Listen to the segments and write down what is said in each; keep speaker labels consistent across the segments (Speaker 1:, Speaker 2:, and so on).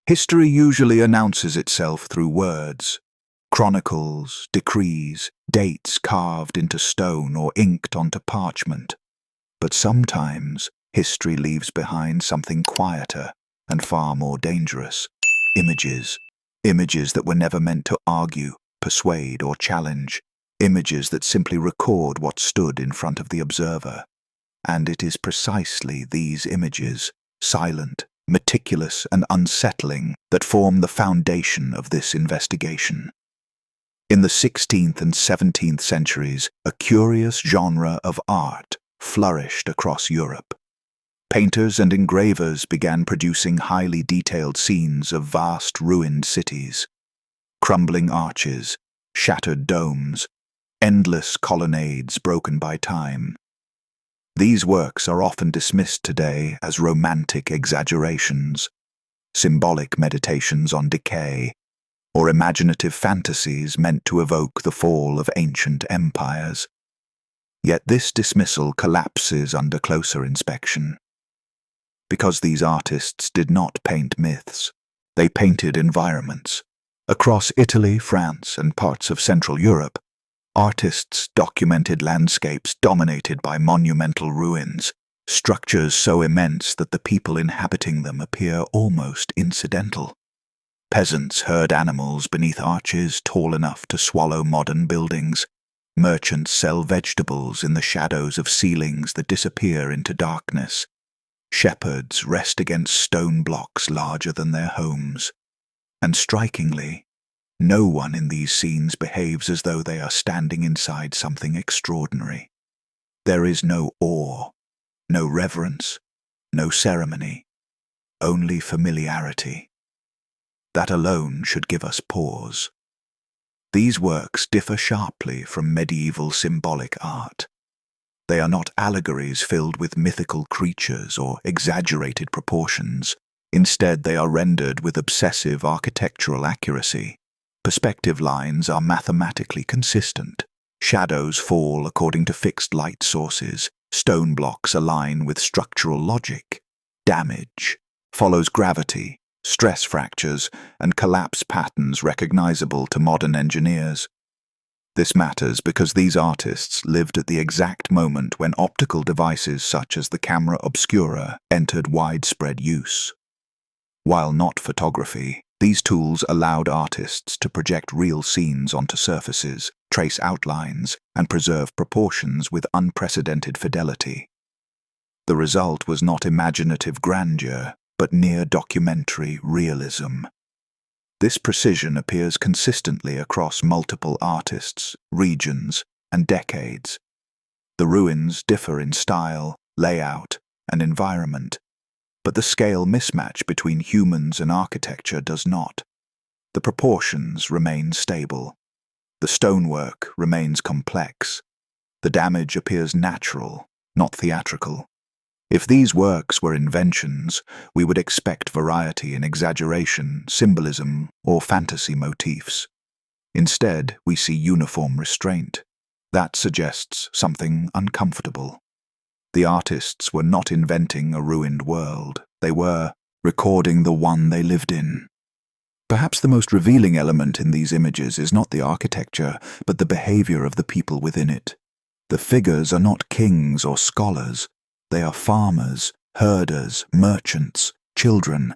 Speaker 1: History usually announces itself through words, chronicles, decrees, dates carved into stone or inked onto parchment. But sometimes history leaves behind something quieter and far more dangerous. Images. Images that were never meant to argue, persuade, or challenge. Images that simply record what stood in front of the observer. And it is precisely these images, silent, meticulous, and unsettling, that form the foundation of this investigation. In the 16th and 17th centuries, a curious genre of art flourished across Europe. Painters and engravers began producing highly detailed scenes of vast ruined cities, crumbling arches, shattered domes, endless colonnades broken by time. These works are often dismissed today as romantic exaggerations, symbolic meditations on decay, or imaginative fantasies meant to evoke the fall of ancient empires. Yet this dismissal collapses under closer inspection. Because these artists did not paint myths, they painted environments. Across Italy, France, and parts of Central Europe, artists documented landscapes dominated by monumental ruins, structures so immense that the people inhabiting them appear almost incidental. Peasants herd animals beneath arches tall enough to swallow modern buildings. Merchants sell vegetables in the shadows of ceilings that disappear into darkness. Shepherds rest against stone blocks larger than their homes. And strikingly, no one in these scenes behaves as though they are standing inside something extraordinary. There is no awe, no reverence, no ceremony, only familiarity. That alone should give us pause. These works differ sharply from medieval symbolic art. They are not allegories filled with mythical creatures or exaggerated proportions. Instead, they are rendered with obsessive architectural accuracy. Perspective lines are mathematically consistent. Shadows fall according to fixed light sources. Stone blocks align with structural logic. Damage follows gravity, stress fractures, and collapse patterns recognizable to modern engineers. This matters because these artists lived at the exact moment when optical devices such as the camera obscura entered widespread use. While not photography, these tools allowed artists to project real scenes onto surfaces, trace outlines, and preserve proportions with unprecedented fidelity. The result was not imaginative grandeur, but near documentary realism. This precision appears consistently across multiple artists, regions, and decades. The ruins differ in style, layout, and environment, but the scale mismatch between humans and architecture does not. The proportions remain stable. The stonework remains complex. The damage appears natural, not theatrical. If these works were inventions, we would expect variety in exaggeration, symbolism, or fantasy motifs. Instead, we see uniform restraint. That suggests something uncomfortable. The artists were not inventing a ruined world. They were recording the one they lived in. Perhaps the most revealing element in these images is not the architecture, but the behavior of the people within it. The figures are not kings or scholars. They are farmers, herders, merchants, children.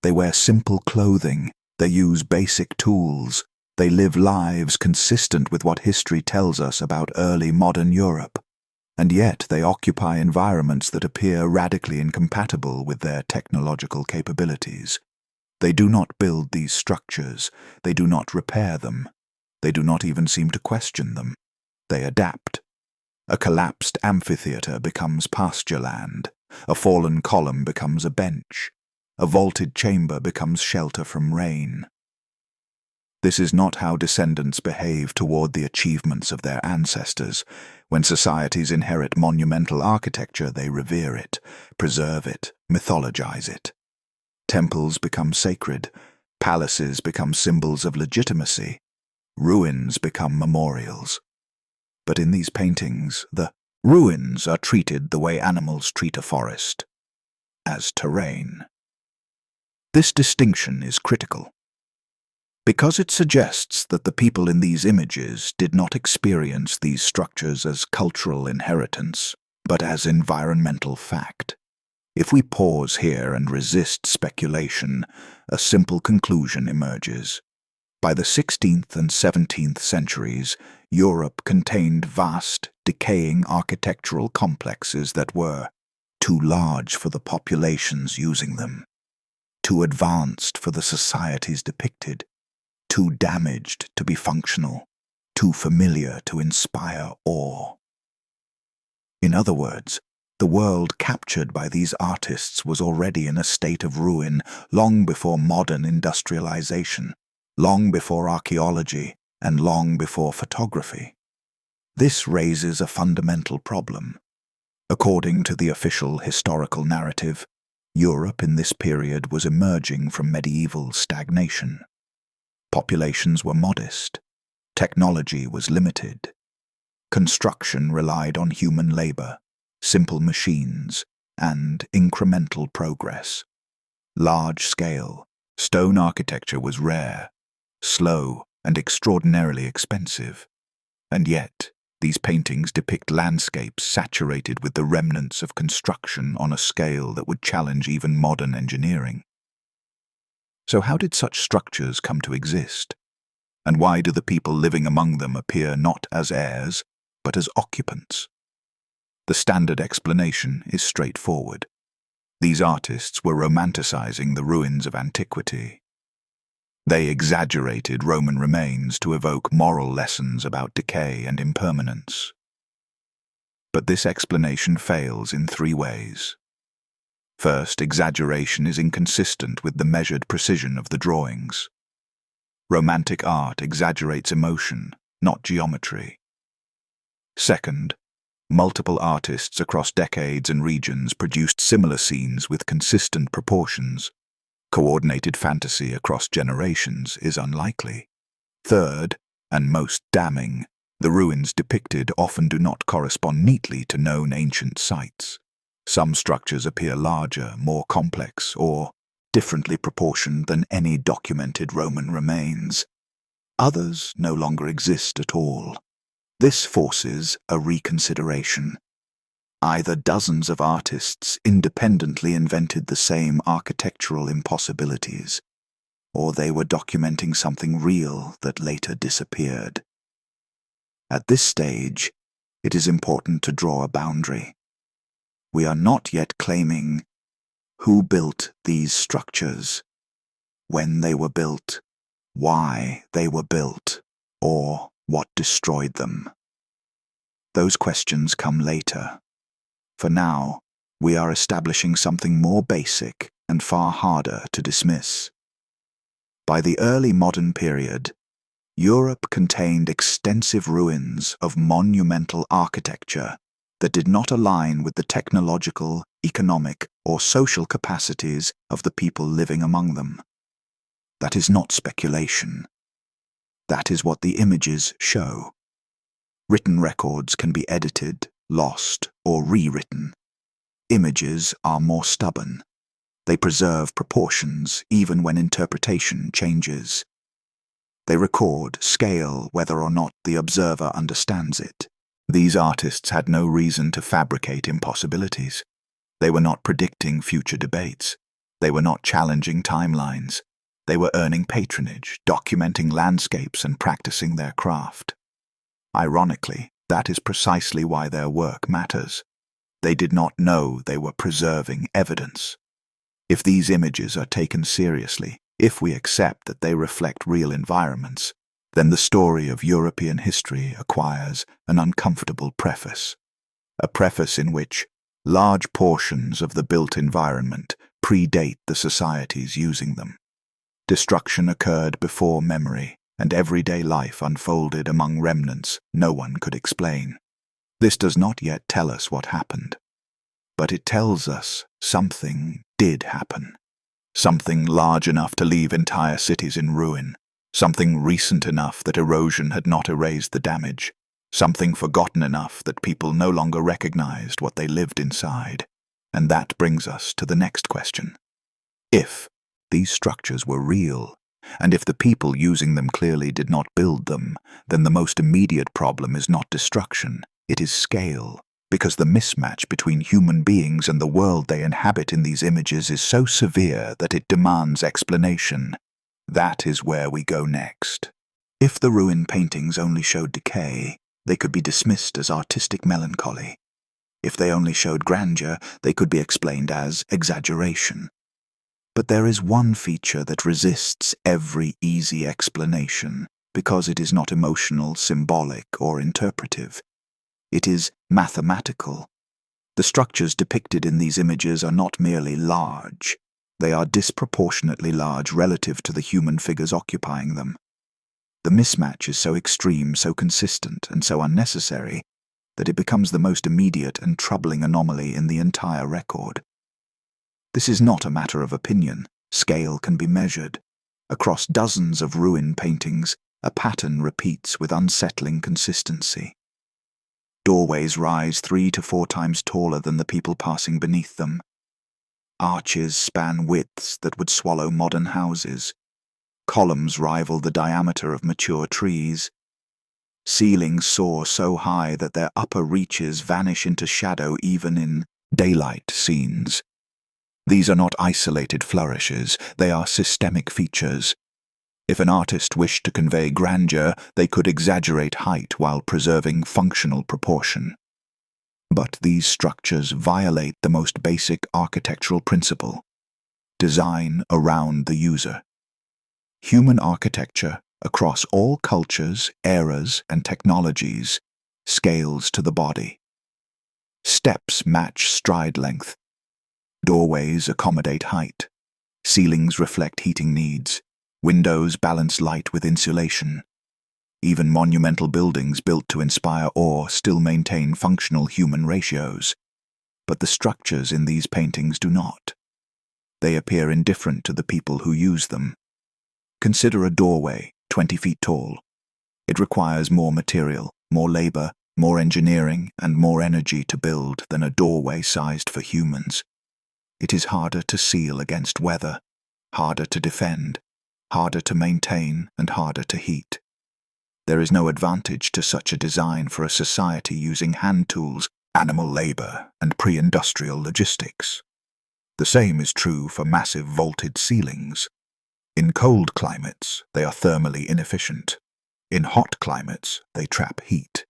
Speaker 1: They wear simple clothing. They use basic tools. They live lives consistent with what history tells us about early modern Europe. And yet they occupy environments that appear radically incompatible with their technological capabilities. They do not build these structures. They do not repair them. They do not even seem to question them. They adapt. A collapsed amphitheater becomes pasture land. A fallen column becomes a bench. A vaulted chamber becomes shelter from rain. This is not how descendants behave toward the achievements of their ancestors. When societies inherit monumental architecture, they revere it, preserve it, mythologize it. Temples become sacred. Palaces become symbols of legitimacy. Ruins become memorials. But in these paintings, the ruins are treated the way animals treat a forest, as terrain. This distinction is critical, because it suggests that the people in these images did not experience these structures as cultural inheritance, but as environmental fact. If we pause here and resist speculation, a simple conclusion emerges. By the 16th and 17th centuries, Europe contained vast, decaying architectural complexes that were too large for the populations using them, too advanced for the societies depicted, too damaged to be functional, too familiar to inspire awe. In other words, the world captured by these artists was already in a state of ruin long before modern industrialization, long before archaeology, and long before photography. This raises a fundamental problem. According to the official historical narrative, Europe in this period was emerging from medieval stagnation. Populations were modest, technology was limited, construction relied on human labor, simple machines, and incremental progress. Large-scale, stone architecture was rare, slow, and extraordinarily expensive. And yet, these paintings depict landscapes saturated with the remnants of construction on a scale that would challenge even modern engineering. So how did such structures come to exist? And why do the people living among them appear not as heirs, but as occupants? The standard explanation is straightforward. These artists were romanticizing the ruins of antiquity. They exaggerated Roman remains to evoke moral lessons about decay and impermanence. But this explanation fails in three ways. First, exaggeration is inconsistent with the measured precision of the drawings. Romantic art exaggerates emotion, not geometry. Second, multiple artists across decades and regions produced similar scenes with consistent proportions. Coordinated fantasy across generations is unlikely. Third, and most damning, the ruins depicted often do not correspond neatly to known ancient sites. Some structures appear larger, more complex, or differently proportioned than any documented Roman remains. Others no longer exist at all. This forces a reconsideration. Either dozens of artists independently invented the same architectural impossibilities, or they were documenting something real that later disappeared. At this stage, it is important to draw a boundary. We are not yet claiming who built these structures, when they were built, why they were built, or what destroyed them. Those questions come later. For now, we are establishing something more basic and far harder to dismiss. By the early modern period, Europe contained extensive ruins of monumental architecture that did not align with the technological, economic, or social capacities of the people living among them. That is not speculation. That is what the images show. Written records can be edited, lost, or rewritten. Images are more stubborn. They preserve proportions even when interpretation changes. They record scale whether or not the observer understands it. These artists had no reason to fabricate impossibilities. They were not predicting future debates. They were not challenging timelines. They were earning patronage, documenting landscapes, and practicing their craft. Ironically, that is precisely why their work matters. They did not know they were preserving evidence. If these images are taken seriously, if we accept that they reflect real environments, then the story of European history acquires an uncomfortable preface. A preface in which large portions of the built environment predate the societies using them. Destruction occurred before memory, and everyday life unfolded among remnants no one could explain. This does not yet tell us what happened, but it tells us something did happen. Something large enough to leave entire cities in ruin. Something recent enough that erosion had not erased the damage. Something forgotten enough that people no longer recognized what they lived inside. And that brings us to the next question. If, These structures were real, and if the people using them clearly did not build them, then the most immediate problem is not destruction, it is scale, because the mismatch between human beings and the world they inhabit in these images is so severe that it demands explanation. That is where we go next. If the ruin paintings only showed decay, they could be dismissed as artistic melancholy. If they only showed grandeur, they could be explained as exaggeration. But there is one feature that resists every easy explanation, because it is not emotional, symbolic, or interpretive. It is mathematical. The structures depicted in these images are not merely large. They are disproportionately large relative to the human figures occupying them. The mismatch is so extreme, so consistent, and so unnecessary that it becomes the most immediate and troubling anomaly in the entire record. This is not a matter of opinion. Scale can be measured. Across dozens of ruin paintings, a pattern repeats with unsettling consistency. Doorways rise 3 to 4 times taller than the people passing beneath them. Arches span widths that would swallow modern houses. Columns rival the diameter of mature trees. Ceilings soar so high that their upper reaches vanish into shadow even in daylight scenes. These are not isolated flourishes, they are systemic features. If an artist wished to convey grandeur, they could exaggerate height while preserving functional proportion. But these structures violate the most basic architectural principle: design around the user. Human architecture, across all cultures, eras, and technologies, scales to the body. Steps match stride length. Doorways accommodate height. Ceilings reflect heating needs. Windows balance light with insulation. Even monumental buildings built to inspire awe still maintain functional human ratios. But the structures in these paintings do not. They appear indifferent to the people who use them. Consider a doorway, 20 feet tall. It requires more material, more labor, more engineering, and more energy to build than a doorway sized for humans. It is harder to seal against weather, harder to defend, harder to maintain, and harder to heat. There is no advantage to such a design for a society using hand tools, animal labor, and pre-industrial logistics. The same is true for massive vaulted ceilings. In cold climates, they are thermally inefficient. In hot climates, they trap heat.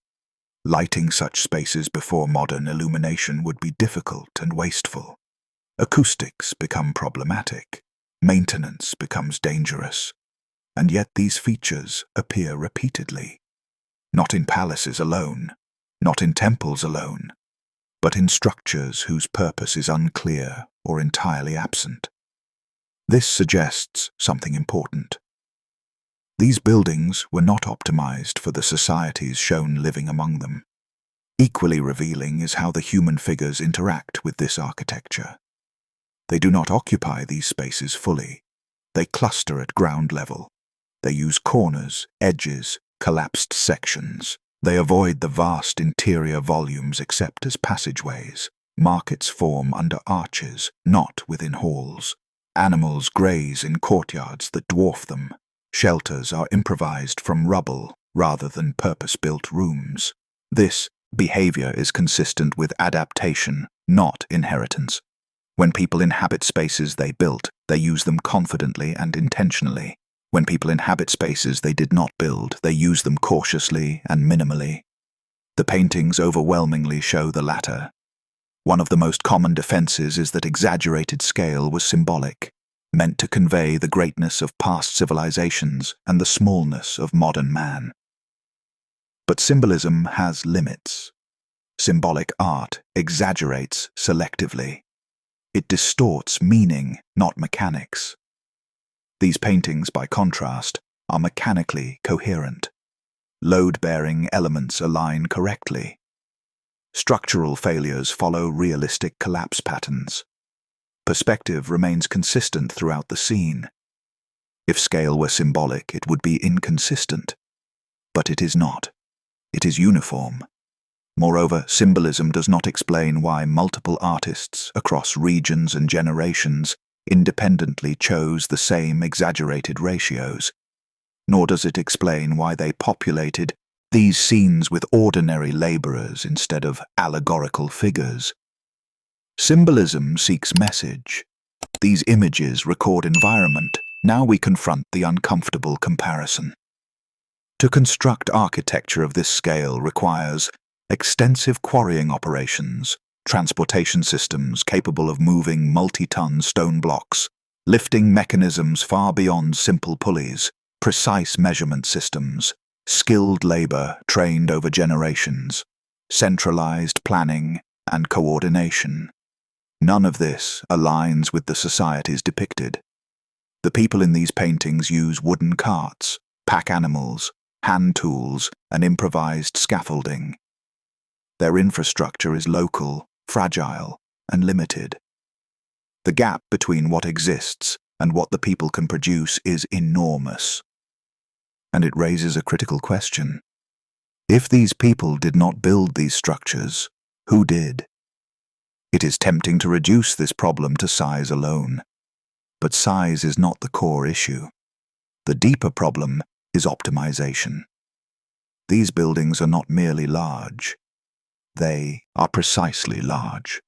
Speaker 1: Lighting such spaces before modern illumination would be difficult and wasteful. Acoustics become problematic. Maintenance becomes dangerous. And yet these features appear repeatedly. Not in palaces alone, not in temples alone, but in structures whose purpose is unclear or entirely absent. This suggests something important. These buildings were not optimized for the societies shown living among them. Equally revealing is how the human figures interact with this architecture. They do not occupy these spaces fully. They cluster at ground level. They use corners, edges, collapsed sections. They avoid the vast interior volumes except as passageways. Markets form under arches, not within halls. Animals graze in courtyards that dwarf them. Shelters are improvised from rubble rather than purpose-built rooms. This behavior is consistent with adaptation, not inheritance. When people inhabit spaces they built, they use them confidently and intentionally. When people inhabit spaces they did not build, they use them cautiously and minimally. The paintings overwhelmingly show the latter. One of the most common defenses is that exaggerated scale was symbolic, meant to convey the greatness of past civilizations and the smallness of modern man. But symbolism has limits. Symbolic art exaggerates selectively. It distorts meaning, not mechanics. These paintings, by contrast, are mechanically coherent. Load-bearing elements align correctly. Structural failures follow realistic collapse patterns. Perspective remains consistent throughout the scene. If scale were symbolic, it would be inconsistent. But it is not. It is uniform. Moreover, symbolism does not explain why multiple artists, across regions and generations, independently chose the same exaggerated ratios, nor does it explain why they populated these scenes with ordinary laborers instead of allegorical figures. Symbolism seeks message. These images record environment. Now we confront the uncomfortable comparison. To construct architecture of this scale requires extensive quarrying operations, transportation systems capable of moving multi-ton stone blocks, lifting mechanisms far beyond simple pulleys, precise measurement systems, skilled labor trained over generations, centralized planning and coordination. None of this aligns with the societies depicted. The people in these paintings use wooden carts, pack animals, hand tools, and improvised scaffolding. Their infrastructure is local, fragile, and limited. The gap between what exists and what the people can produce is enormous. And it raises a critical question. If these people did not build these structures, who did? It is tempting to reduce this problem to size alone. But size is not the core issue. The deeper problem is optimization. These buildings are not merely large. They are precisely large.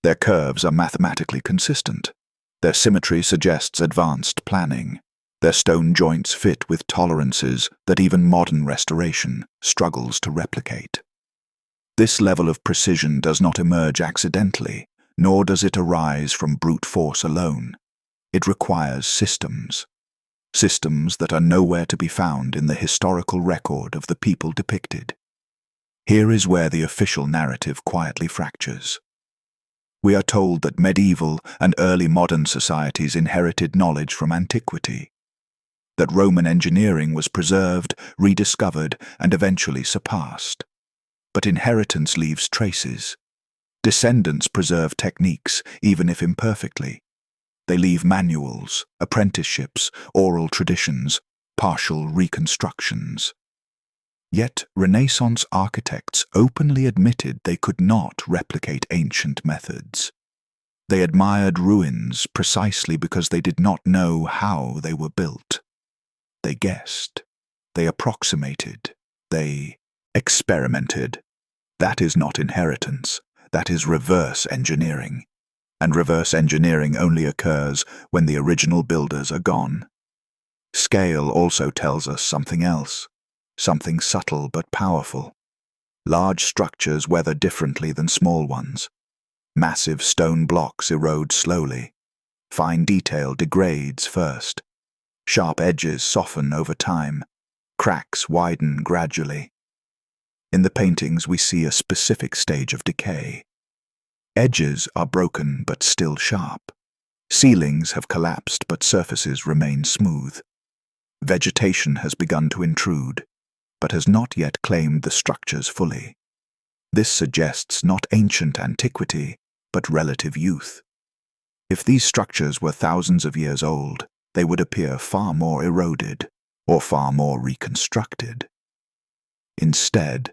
Speaker 1: Their curves are mathematically consistent. Their symmetry suggests advanced planning. Their stone joints fit with tolerances that even modern restoration struggles to replicate. This level of precision does not emerge accidentally, nor does it arise from brute force alone. It requires systems. Systems that are nowhere to be found in the historical record of the people depicted. Here is where the official narrative quietly fractures. We are told that medieval and early modern societies inherited knowledge from antiquity, that Roman engineering was preserved, rediscovered, and eventually surpassed. But inheritance leaves traces. Descendants preserve techniques, even if imperfectly. They leave manuals, apprenticeships, oral traditions, partial reconstructions. Yet Renaissance architects openly admitted they could not replicate ancient methods. They admired ruins precisely because they did not know how they were built. They guessed. They approximated. They experimented. That is not inheritance. That is reverse engineering. And reverse engineering only occurs when the original builders are gone. Scale also tells us something else, something subtle but powerful. Large structures weather differently than small ones. Massive stone blocks erode slowly. Fine detail degrades first. Sharp edges soften over time. Cracks widen gradually. In the paintings we see a specific stage of decay. Edges are broken but still sharp. Ceilings have collapsed but surfaces remain smooth. Vegetation has begun to intrude, but has not yet claimed the structures fully. This suggests not ancient antiquity, but relative youth. If these structures were thousands of years old, they would appear far more eroded or far more reconstructed. Instead,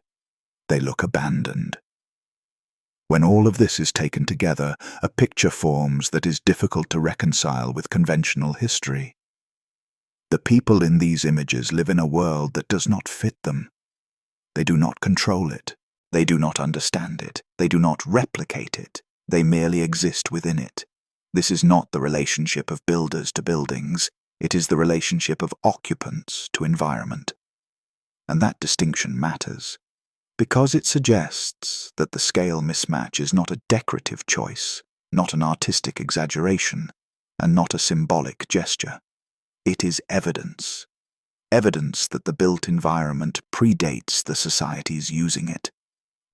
Speaker 1: they look abandoned. When all of this is taken together, a picture forms that is difficult to reconcile with conventional history. The people in these images live in a world that does not fit them. They do not control it. They do not understand it. They do not replicate it. They merely exist within it. This is not the relationship of builders to buildings. It is the relationship of occupants to environment. And that distinction matters, because it suggests that the scale mismatch is not a decorative choice, not an artistic exaggeration, and not a symbolic gesture. It is evidence. Evidence that the built environment predates the societies using it.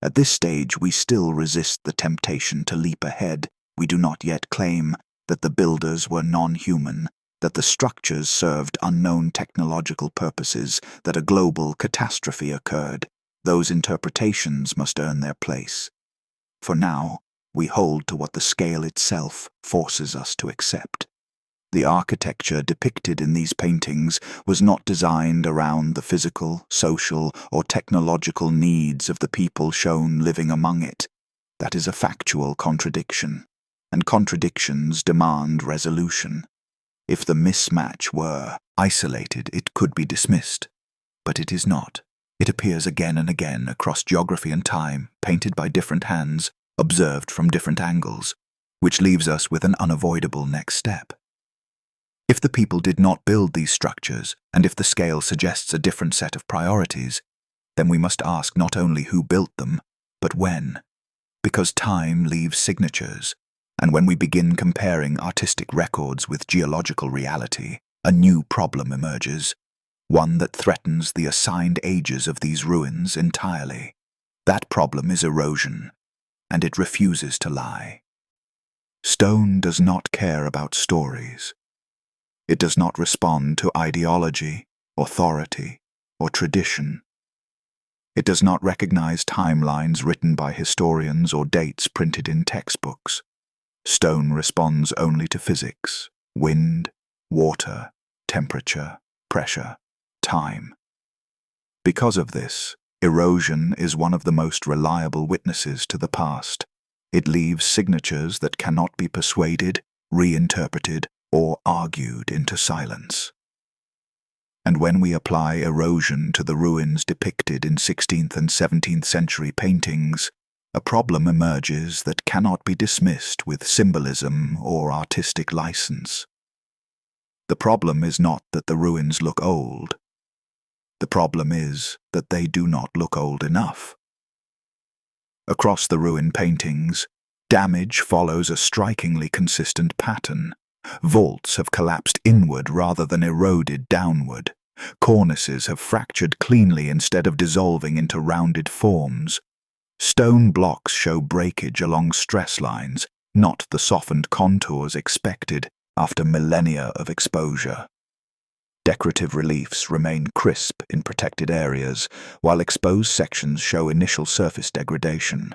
Speaker 1: At this stage, we still resist the temptation to leap ahead. We do not yet claim that the builders were non-human, that the structures served unknown technological purposes, that a global catastrophe occurred. Those interpretations must earn their place. For now, we hold to what the scale itself forces us to accept. The architecture depicted in these paintings was not designed around the physical, social, or technological needs of the people shown living among it. That is a factual contradiction. and contradictions demand resolution. If the mismatch were isolated, it could be dismissed, but it is not. It appears again and again across geography and time, painted by different hands, observed from different angles, which leaves us with an unavoidable next step. If the people did not build these structures, and if the scale suggests a different set of priorities, then we must ask not only who built them, but when. Because time leaves signatures, and when we begin comparing artistic records with geological reality, a new problem emerges, one that threatens the assigned ages of these ruins entirely. That problem is erosion, and it refuses to lie. Stone does not care about stories. It does not respond to ideology, authority, or tradition. It does not recognize timelines written by historians or dates printed in textbooks. Stone responds only to physics, wind, water, temperature, pressure, time. Because of this, erosion is one of the most reliable witnesses to the past. It leaves signatures that cannot be persuaded, reinterpreted, or argued into silence. And when we apply erosion to the ruins depicted in 16th and 17th century paintings, a problem emerges that cannot be dismissed with symbolism or artistic license. The problem is not that the ruins look old. The problem is that they do not look old enough. Across the ruin paintings, damage follows a strikingly consistent pattern. Vaults have collapsed inward rather than eroded downward. Cornices have fractured cleanly instead of dissolving into rounded forms. Stone blocks show breakage along stress lines, not the softened contours expected after millennia of exposure. Decorative reliefs remain crisp in protected areas, while exposed sections show initial surface degradation.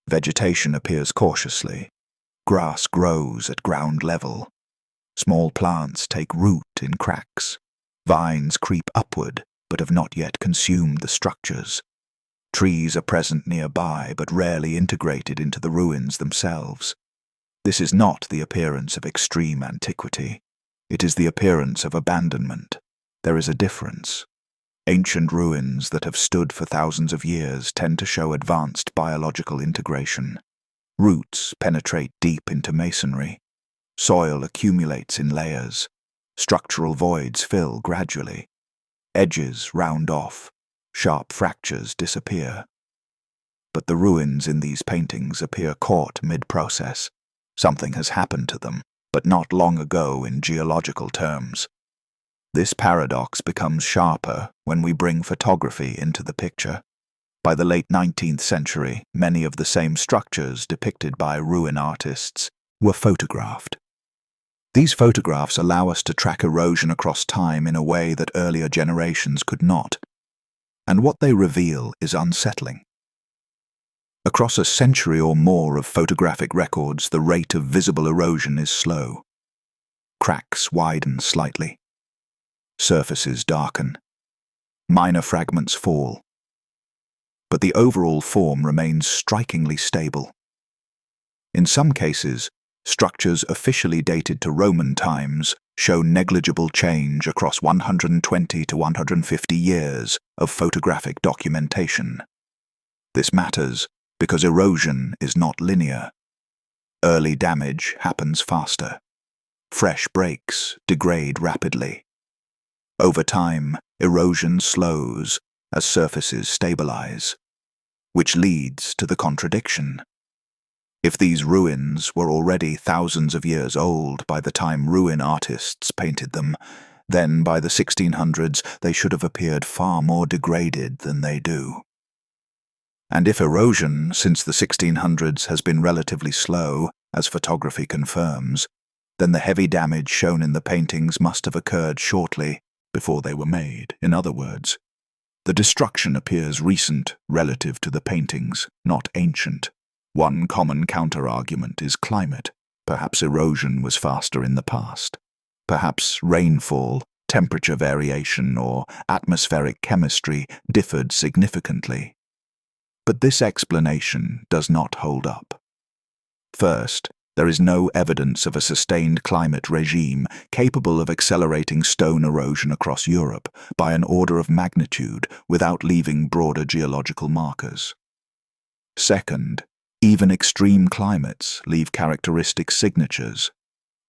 Speaker 1: Vegetation appears cautiously. Grass grows at ground level. Small plants take root in cracks. Vines creep upward, but have not yet consumed the structures. Trees are present nearby, but rarely integrated into the ruins themselves. This is not the appearance of extreme antiquity. It is the appearance of abandonment. There is a difference. Ancient ruins that have stood for thousands of years tend to show advanced biological integration. Roots penetrate deep into masonry. Soil accumulates in layers. Structural voids fill gradually. Edges round off. Sharp fractures disappear. But the ruins in these paintings appear caught mid-process. Something has happened to them, but not long ago in geological terms. This paradox becomes sharper when we bring photography into the picture. By the late 19th century, many of the same structures depicted by ruin artists were photographed. These photographs allow us to track erosion across time in a way that earlier generations could not. And what they reveal is unsettling. Across a century or more of photographic records, the rate of visible erosion is slow. Cracks widen slightly. Surfaces darken. Minor fragments fall. But the overall form remains strikingly stable. In some cases, structures officially dated to Roman times show negligible change across 120 to 150 years of photographic documentation. This matters because erosion is not linear. Early damage happens faster. Fresh breaks degrade rapidly. Over time, erosion slows as surfaces stabilize, which leads to the contradiction. If these ruins were already thousands of years old by the time ruin artists painted them, then by the 1600s they should have appeared far more degraded than they do. And if erosion since the 1600s has been relatively slow, as photography confirms, then the heavy damage shown in the paintings must have occurred shortly before they were made. In other words, the destruction appears recent relative to the paintings, not ancient. One common counter-argument is climate. Perhaps erosion was faster in the past. Perhaps rainfall, temperature variation, or atmospheric chemistry differed significantly. But this explanation does not hold up. First, There is no evidence of a sustained climate regime capable of accelerating stone erosion across Europe by an order of magnitude without leaving broader geological markers. Second, even extreme climates leave characteristic signatures: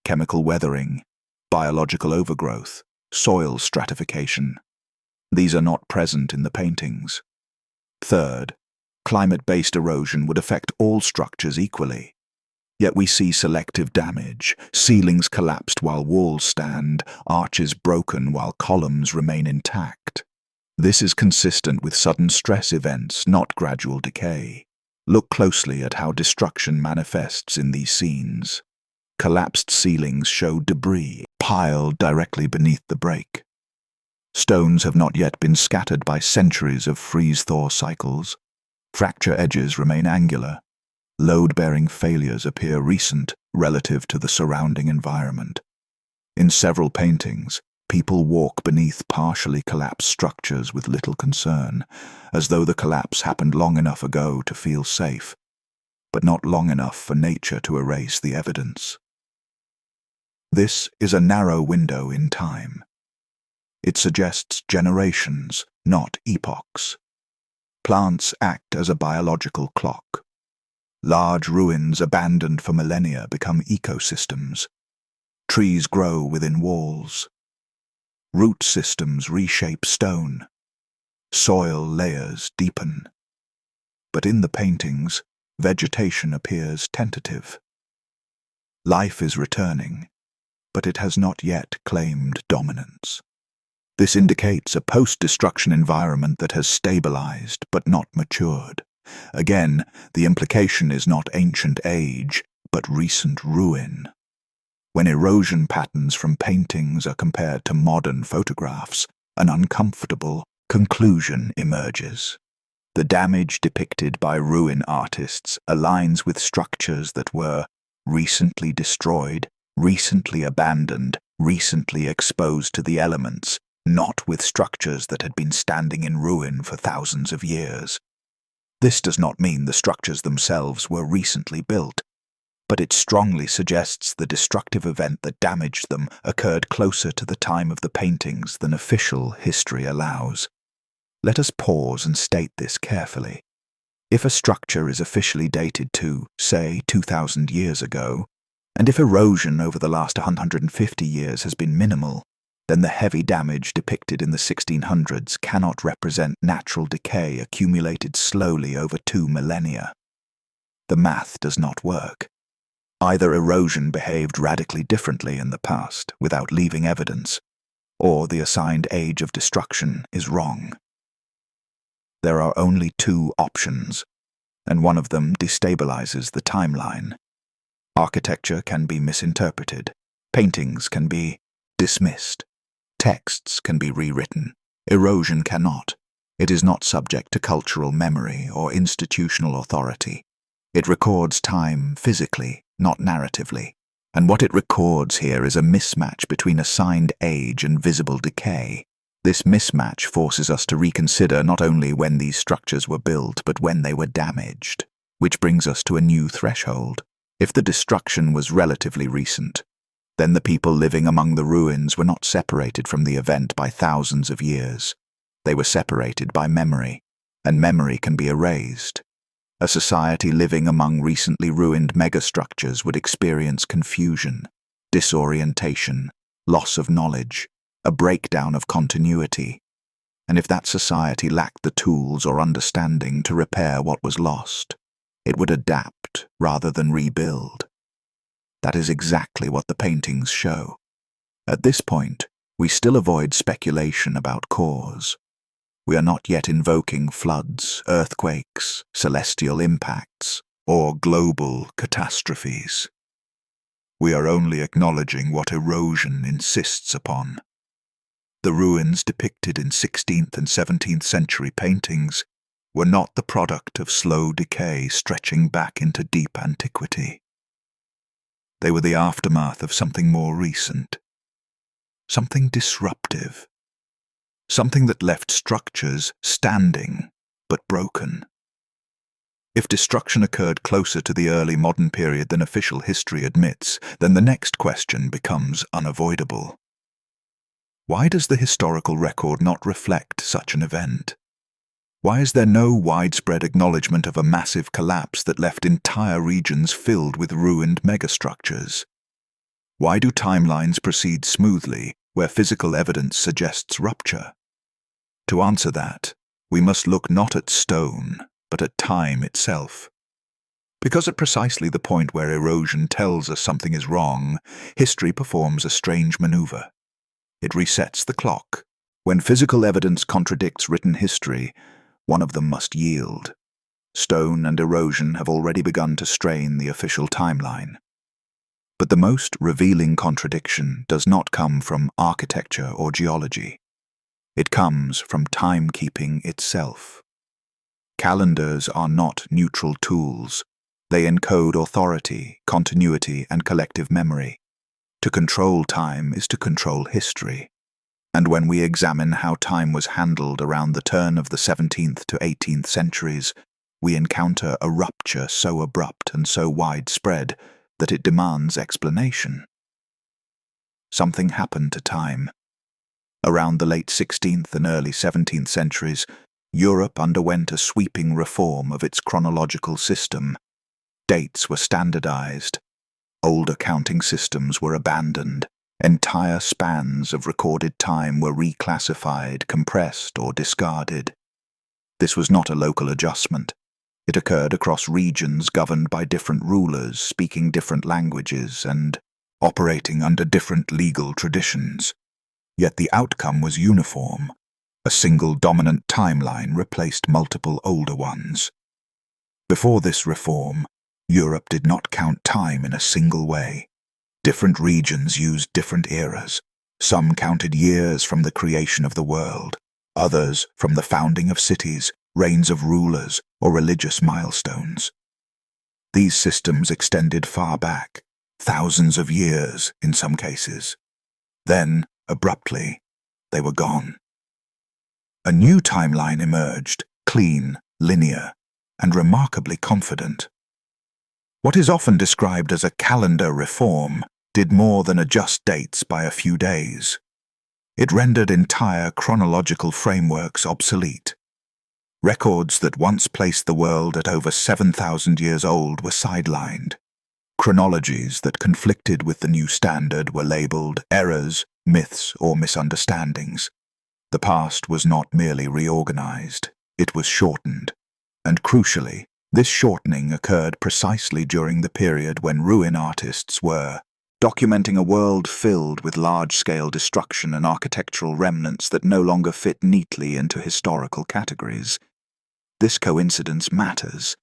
Speaker 1: chemical weathering, biological overgrowth, soil stratification. These are not present in the paintings. Third, climate-based erosion would affect all structures equally. Yet we see selective damage, ceilings collapsed while walls stand, arches broken while columns remain intact. This is consistent with sudden stress events, not gradual decay. Look closely at how destruction manifests in these scenes. Collapsed ceilings show debris piled directly beneath the break. Stones have not yet been scattered by centuries of freeze-thaw cycles. Fracture edges remain angular. Load-bearing failures appear recent relative to the surrounding environment. In several paintings, people walk beneath partially collapsed structures with little concern, as though the collapse happened long enough ago to feel safe, but not long enough for nature to erase the evidence. This is a narrow window in time. It suggests generations, not epochs. Plants act as a biological clock. Large ruins abandoned for millennia become ecosystems. Trees grow within walls. Root systems reshape stone. Soil layers deepen. But in the paintings, vegetation appears tentative. Life is returning, but it has not yet claimed dominance. This indicates a post-destruction environment that has stabilized but not matured. Again, the implication is not ancient age, but recent ruin. When erosion patterns from paintings are compared to modern photographs, an uncomfortable conclusion emerges. The damage depicted by ruin artists aligns with structures that were recently destroyed, recently abandoned, recently exposed to the elements, not with structures that had been standing in ruin for thousands of years. This does not mean the structures themselves were recently built, but it strongly suggests the destructive event that damaged them occurred closer to the time of the paintings than official history allows. Let us pause and state this carefully. If a structure is officially dated to, say, 2,000 years ago, and if erosion over the last 150 years has been minimal, then the heavy damage depicted in the 1600s cannot represent natural decay accumulated slowly over 2 millennia. The math does not work. Either erosion behaved radically differently in the past without leaving evidence, or the assigned age of destruction is wrong. There are only two options, and one of them destabilizes the timeline. Architecture can be misinterpreted, paintings can be dismissed, texts can be rewritten. Erosion cannot. It is not subject to cultural memory or institutional authority. It records time physically, not narratively, and what it records here is a mismatch between assigned age and visible decay. This mismatch forces us to reconsider not only when these structures were built, but when they were damaged, which brings us to a new threshold. If the destruction was relatively recent, then the people living among the ruins were not separated from the event by thousands of years. They were separated by memory, and memory can be erased. A society living among recently ruined megastructures would experience confusion, disorientation, loss of knowledge, a breakdown of continuity. And if that society lacked the tools or understanding to repair what was lost, it would adapt rather than rebuild. That is exactly what the paintings show. At this point, we still avoid speculation about cause. We are not yet invoking floods, earthquakes, celestial impacts, or global catastrophes. We are only acknowledging what erosion insists upon. The ruins depicted in 16th and 17th century paintings were not the product of slow decay stretching back into deep antiquity. They were the aftermath of something more recent, something disruptive, something that left structures standing but broken. If destruction occurred closer to the early modern period than official history admits, then the next question becomes unavoidable. Why does the historical record not reflect such an event? Why is there no widespread acknowledgement of a massive collapse that left entire regions filled with ruined megastructures? Why do timelines proceed smoothly where physical evidence suggests rupture? To answer that, we must look not at stone, but at time itself. Because at precisely the point where erosion tells us something is wrong, history performs a strange maneuver. It resets the clock. When physical evidence contradicts written history, one of them must yield. Stone and erosion have already begun to strain the official timeline. But the most revealing contradiction does not come from architecture or geology. It comes from timekeeping itself. Calendars are not neutral tools. They encode authority, continuity, and collective memory. To control time is to control history. And when we examine how time was handled around the turn of the 17th to 18th centuries, we encounter a rupture so abrupt and so widespread that it demands explanation. Something happened to time. Around the late 16th and early 17th centuries, Europe underwent a sweeping reform of its chronological system. Dates were standardized. Older counting systems were abandoned. Entire spans of recorded time were reclassified, compressed, or discarded. This was not a local adjustment. It occurred across regions governed by different rulers, speaking different languages, and operating under different legal traditions. Yet the outcome was uniform. A single dominant timeline replaced multiple older ones. Before this reform, Europe did not count time in a single way. Different regions used different eras. Some counted years from the creation of the world, others from the founding of cities, reigns of rulers, or religious milestones. These systems extended far back, thousands of years in some cases. Then, abruptly, they were gone. A new timeline emerged, clean, linear, and remarkably confident. What is often described as a calendar reform did more than adjust dates by a few days. It rendered entire chronological frameworks obsolete. Records that once placed the world at over 7,000 years old were sidelined. Chronologies that conflicted with the new standard were labeled errors, myths, or misunderstandings. The past was not merely reorganized, it was shortened. And crucially, this shortening occurred precisely during the period when ruin artists were documenting a world filled with large-scale destruction and architectural remnants that no longer fit neatly into historical categories. This coincidence matters.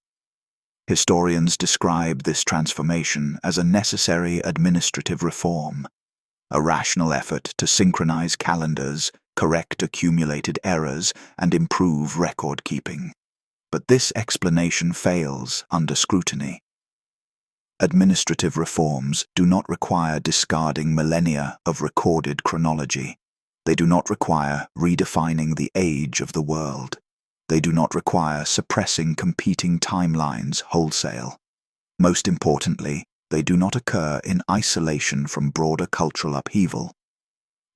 Speaker 1: Historians describe this transformation as a necessary administrative reform, a rational effort to synchronize calendars, correct accumulated errors, and improve record-keeping. But this explanation fails under scrutiny. Administrative reforms do not require discarding millennia of recorded chronology. They do not require redefining the age of the world. They do not require suppressing competing timelines wholesale. Most importantly, they do not occur in isolation from broader cultural upheaval.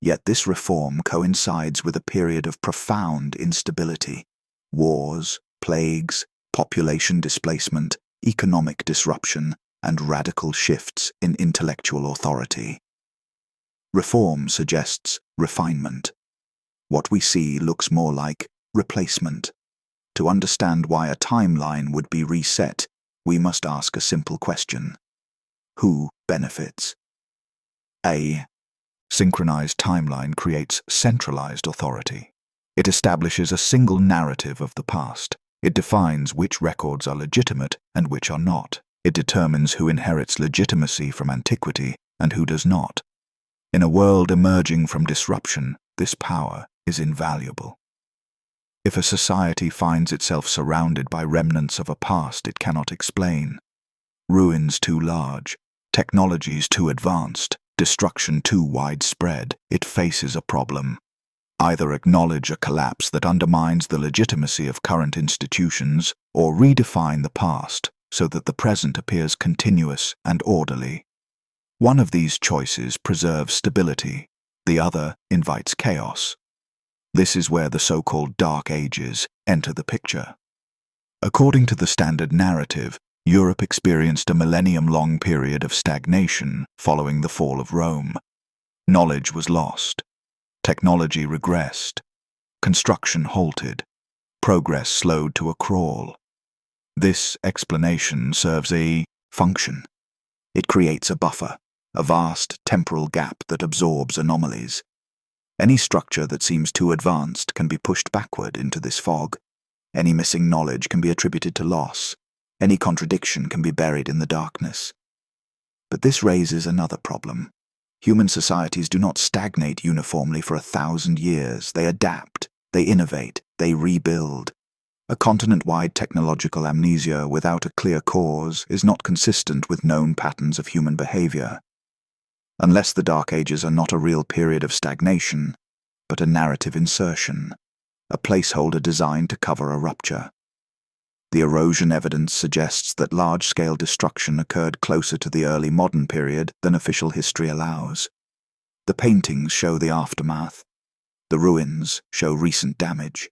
Speaker 1: Yet this reform coincides with a period of profound instability. Wars, plagues, population displacement, economic disruption, and radical shifts in intellectual authority. Reform suggests refinement. What we see looks more like replacement. To understand why a timeline would be reset, we must ask a simple question. Who benefits? A synchronized timeline creates centralized authority. It establishes a single narrative of the past. It defines which records are legitimate and which are not. It determines who inherits legitimacy from antiquity and who does not. In a world emerging from disruption, this power is invaluable. If a society finds itself surrounded by remnants of a past it cannot explain, ruins too large, technologies too advanced, destruction too widespread, it faces a problem. Either acknowledge a collapse that undermines the legitimacy of current institutions, or redefine the past so that the present appears continuous and orderly. One of these choices preserves stability, the other invites chaos. This is where the so-called Dark Ages enter the picture. According to the standard narrative, Europe experienced a millennium-long period of stagnation following the fall of Rome. Knowledge was lost. Technology regressed. Construction halted. Progress slowed to a crawl. This explanation serves a function. It creates a buffer, a vast temporal gap that absorbs anomalies. Any structure that seems too advanced can be pushed backward into this fog. Any missing knowledge can be attributed to loss. Any contradiction can be buried in the darkness. But this raises another problem. Human societies do not stagnate uniformly for 1,000 years. They adapt, they innovate, they rebuild. A continent-wide technological amnesia without a clear cause is not consistent with known patterns of human behavior. Unless the Dark Ages are not a real period of stagnation, but a narrative insertion, a placeholder designed to cover a rupture. The erosion evidence suggests that large-scale destruction occurred closer to the early modern period than official history allows. The paintings show the aftermath. The ruins show recent damage.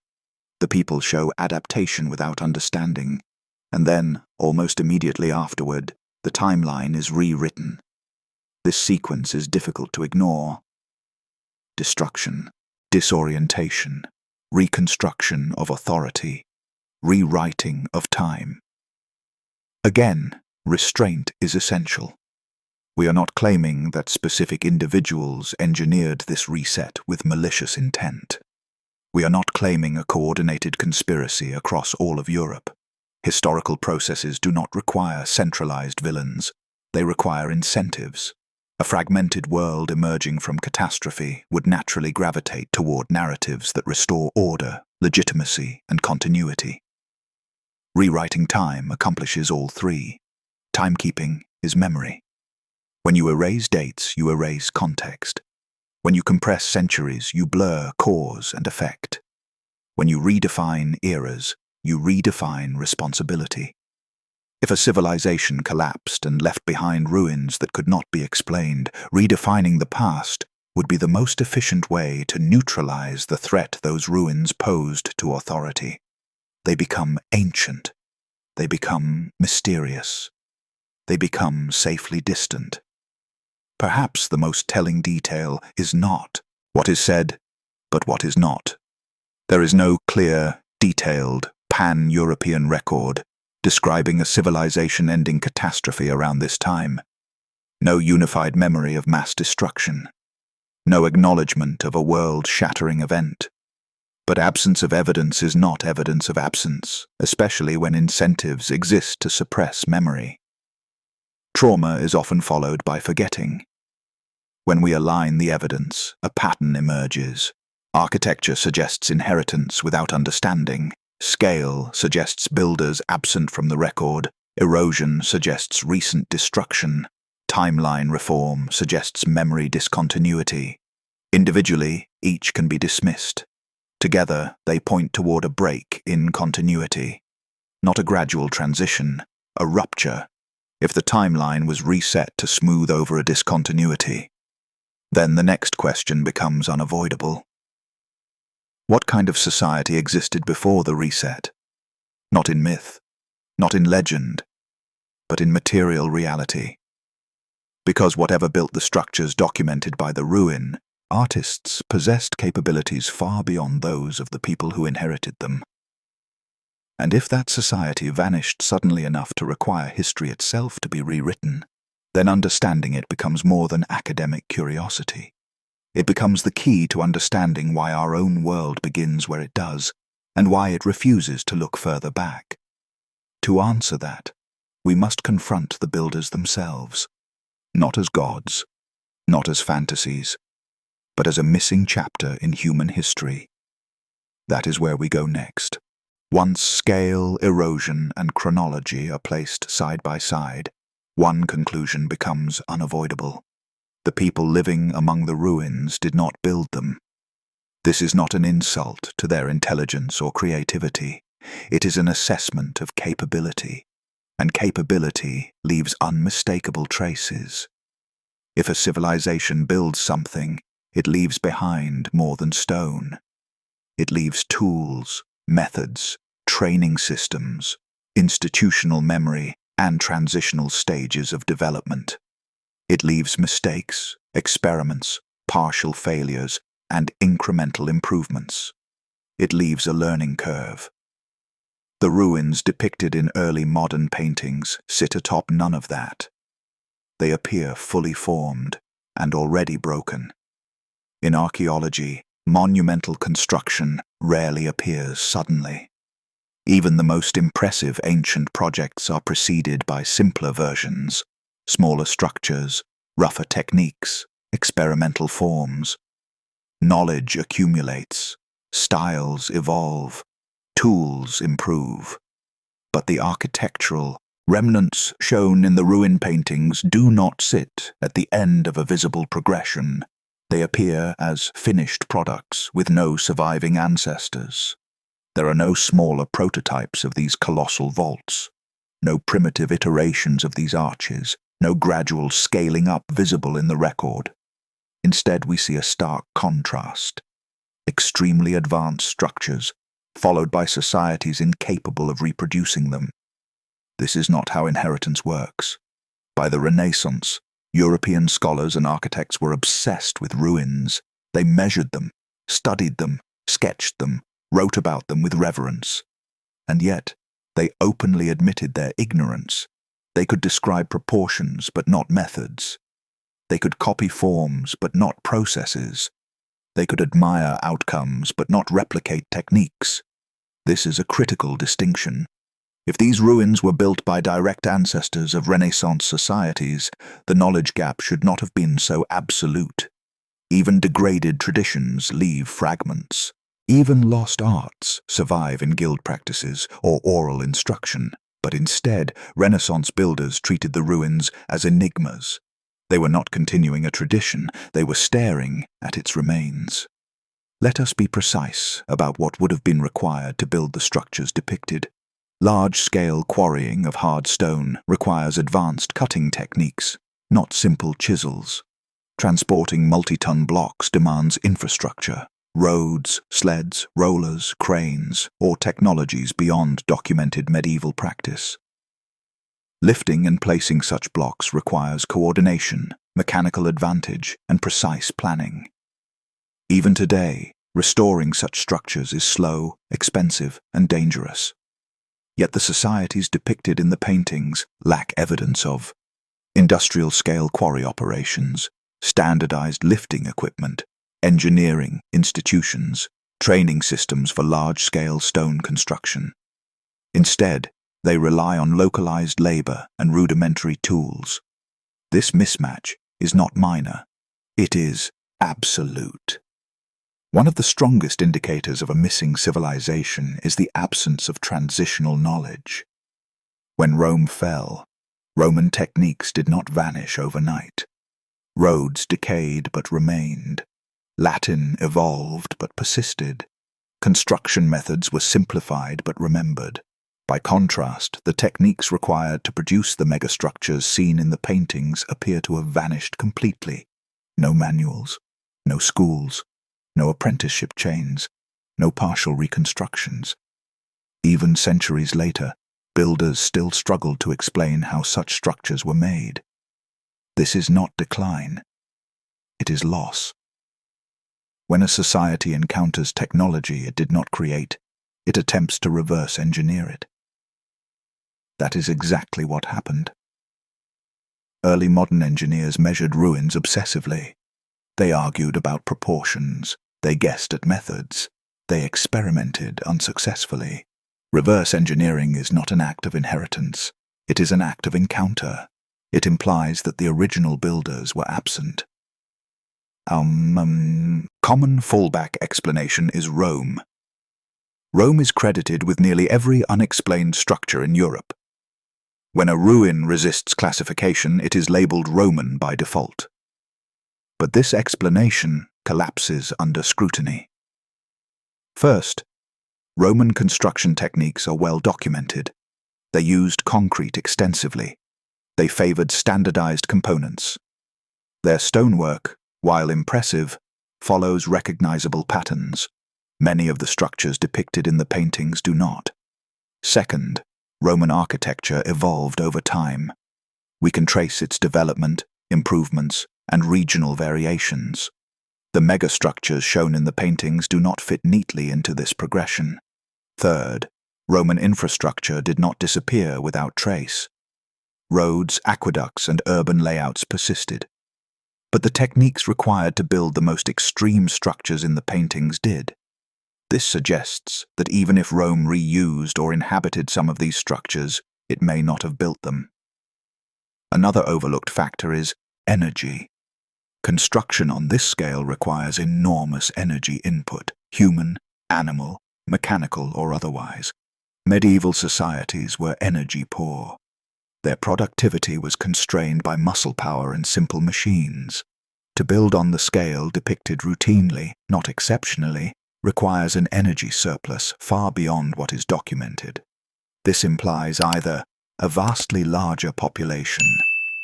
Speaker 1: The people show adaptation without understanding. And then, almost immediately afterward, the timeline is rewritten. This sequence is difficult to ignore. Destruction, disorientation, reconstruction of authority, rewriting of time. Again, restraint is essential. We are not claiming that specific individuals engineered this reset with malicious intent. We are not claiming a coordinated conspiracy across all of Europe. Historical processes do not require centralized villains. They require incentives. A fragmented world emerging from catastrophe would naturally gravitate toward narratives that restore order, legitimacy, and continuity. Rewriting time accomplishes all three. Timekeeping is memory. When you erase dates, you erase context. When you compress centuries, you blur cause and effect. When you redefine eras, you redefine responsibility. If a civilization collapsed and left behind ruins that could not be explained, redefining the past would be the most efficient way to neutralize the threat those ruins posed to authority. They become ancient. They become mysterious. They become safely distant. Perhaps the most telling detail is not what is said, but what is not. There is no clear, detailed, pan-European record describing a civilization-ending catastrophe around this time. No unified memory of mass destruction. No acknowledgement of a world-shattering event. But absence of evidence is not evidence of absence, especially when incentives exist to suppress memory. Trauma is often followed by forgetting. When we align the evidence, a pattern emerges. Architecture suggests inheritance without understanding. Scale suggests builders absent from the record. Erosion suggests recent destruction. Timeline reform suggests memory discontinuity. Individually, each can be dismissed. Together, they point toward a break in continuity. Not a gradual transition, a rupture. If the timeline was reset to smooth over a discontinuity, then the next question becomes unavoidable. What kind of society existed before the reset? Not in myth, not in legend, but in material reality. Because whatever built the structures documented by the ruin, artists possessed capabilities far beyond those of the people who inherited them. And if that society vanished suddenly enough to require history itself to be rewritten, then understanding it becomes more than academic curiosity. It becomes the key to understanding why our own world begins where it does, and why it refuses to look further back. To answer that, we must confront the builders themselves, not as gods, not as fantasies, but as a missing chapter in human history. That is where we go next. Once scale, erosion, and chronology are placed side by side, one conclusion becomes unavoidable. The people living among the ruins did not build them. This is not an insult to their intelligence or creativity. It is an assessment of capability, and capability leaves unmistakable traces. If a civilization builds something, it leaves behind more than stone. It leaves tools, methods, training systems, institutional memory, and transitional stages of development. It leaves mistakes, experiments, partial failures, and incremental improvements. It leaves a learning curve. The ruins depicted in early modern paintings sit atop none of that. They appear fully formed and already broken. In archaeology, monumental construction rarely appears suddenly. Even the most impressive ancient projects are preceded by simpler versions, smaller structures, rougher techniques, experimental forms. Knowledge accumulates, styles evolve, tools improve. But the architectural remnants shown in the ruin paintings do not sit at the end of a visible progression. They appear as finished products with no surviving ancestors. There are no smaller prototypes of these colossal vaults, no primitive iterations of these arches, no gradual scaling up visible in the record. Instead, we see a stark contrast. Extremely advanced structures, followed by societies incapable of reproducing them. This is not how inheritance works. By the Renaissance, European scholars and architects were obsessed with ruins. They measured them, studied them, sketched them, wrote about them with reverence. And yet, they openly admitted their ignorance. They could describe proportions but not methods. They could copy forms but not processes. They could admire outcomes but not replicate techniques. This is a critical distinction. If these ruins were built by direct ancestors of Renaissance societies, the knowledge gap should not have been so absolute. Even degraded traditions leave fragments. Even lost arts survive in guild practices or oral instruction, but instead, Renaissance builders treated the ruins as enigmas. They were not continuing a tradition, they were staring at its remains. Let us be precise about what would have been required to build the structures depicted. Large-scale quarrying of hard stone requires advanced cutting techniques, not simple chisels. Transporting multi-ton blocks demands infrastructure, roads, sleds, rollers, cranes, or technologies beyond documented medieval practice. Lifting and placing such blocks requires coordination, mechanical advantage, and precise planning. Even today, restoring such structures is slow, expensive, and dangerous. Yet the societies depicted in the paintings lack evidence of industrial-scale quarry operations, standardized lifting equipment, engineering institutions, training systems for large-scale stone construction. Instead, they rely on localized labor and rudimentary tools. This mismatch is not minor. It is absolute. One of the strongest indicators of a missing civilization is the absence of transitional knowledge. When Rome fell, Roman techniques did not vanish overnight. Roads decayed but remained. Latin evolved but persisted. Construction methods were simplified but remembered. By contrast, the techniques required to produce the megastructures seen in the paintings appear to have vanished completely. No manuals, no schools, no apprenticeship chains, no partial reconstructions. Even centuries later, builders still struggled to explain how such structures were made. This is not decline. It is loss. When a society encounters technology it did not create, it attempts to reverse engineer it. That is exactly what happened. Early modern engineers measured ruins obsessively. They argued about proportions, they guessed at methods, they experimented unsuccessfully. Reverse engineering is not an act of inheritance, it is an act of encounter. It implies that the original builders were absent. Common fallback explanation is Rome. Rome is credited with nearly every unexplained structure in Europe. When a ruin resists classification, it is labeled Roman by default. But this explanation collapses under scrutiny. First, Roman construction techniques are well documented. They used concrete extensively. They favored standardized components. Their stonework, while impressive, follows recognizable patterns. Many of the structures depicted in the paintings do not. Second, Roman architecture evolved over time. We can trace its development, improvements, and regional variations. The megastructures shown in the paintings do not fit neatly into this progression. Third, Roman infrastructure did not disappear without trace. Roads, aqueducts, and urban layouts persisted. But the techniques required to build the most extreme structures in the paintings did. This suggests that even if Rome reused or inhabited some of these structures, it may not have built them. Another overlooked factor is energy. Construction on this scale requires enormous energy input, human, animal, mechanical, or otherwise. Medieval societies were energy poor. Their productivity was constrained by muscle power and simple machines. To build on the scale depicted routinely, not exceptionally, requires an energy surplus far beyond what is documented. This implies either a vastly larger population,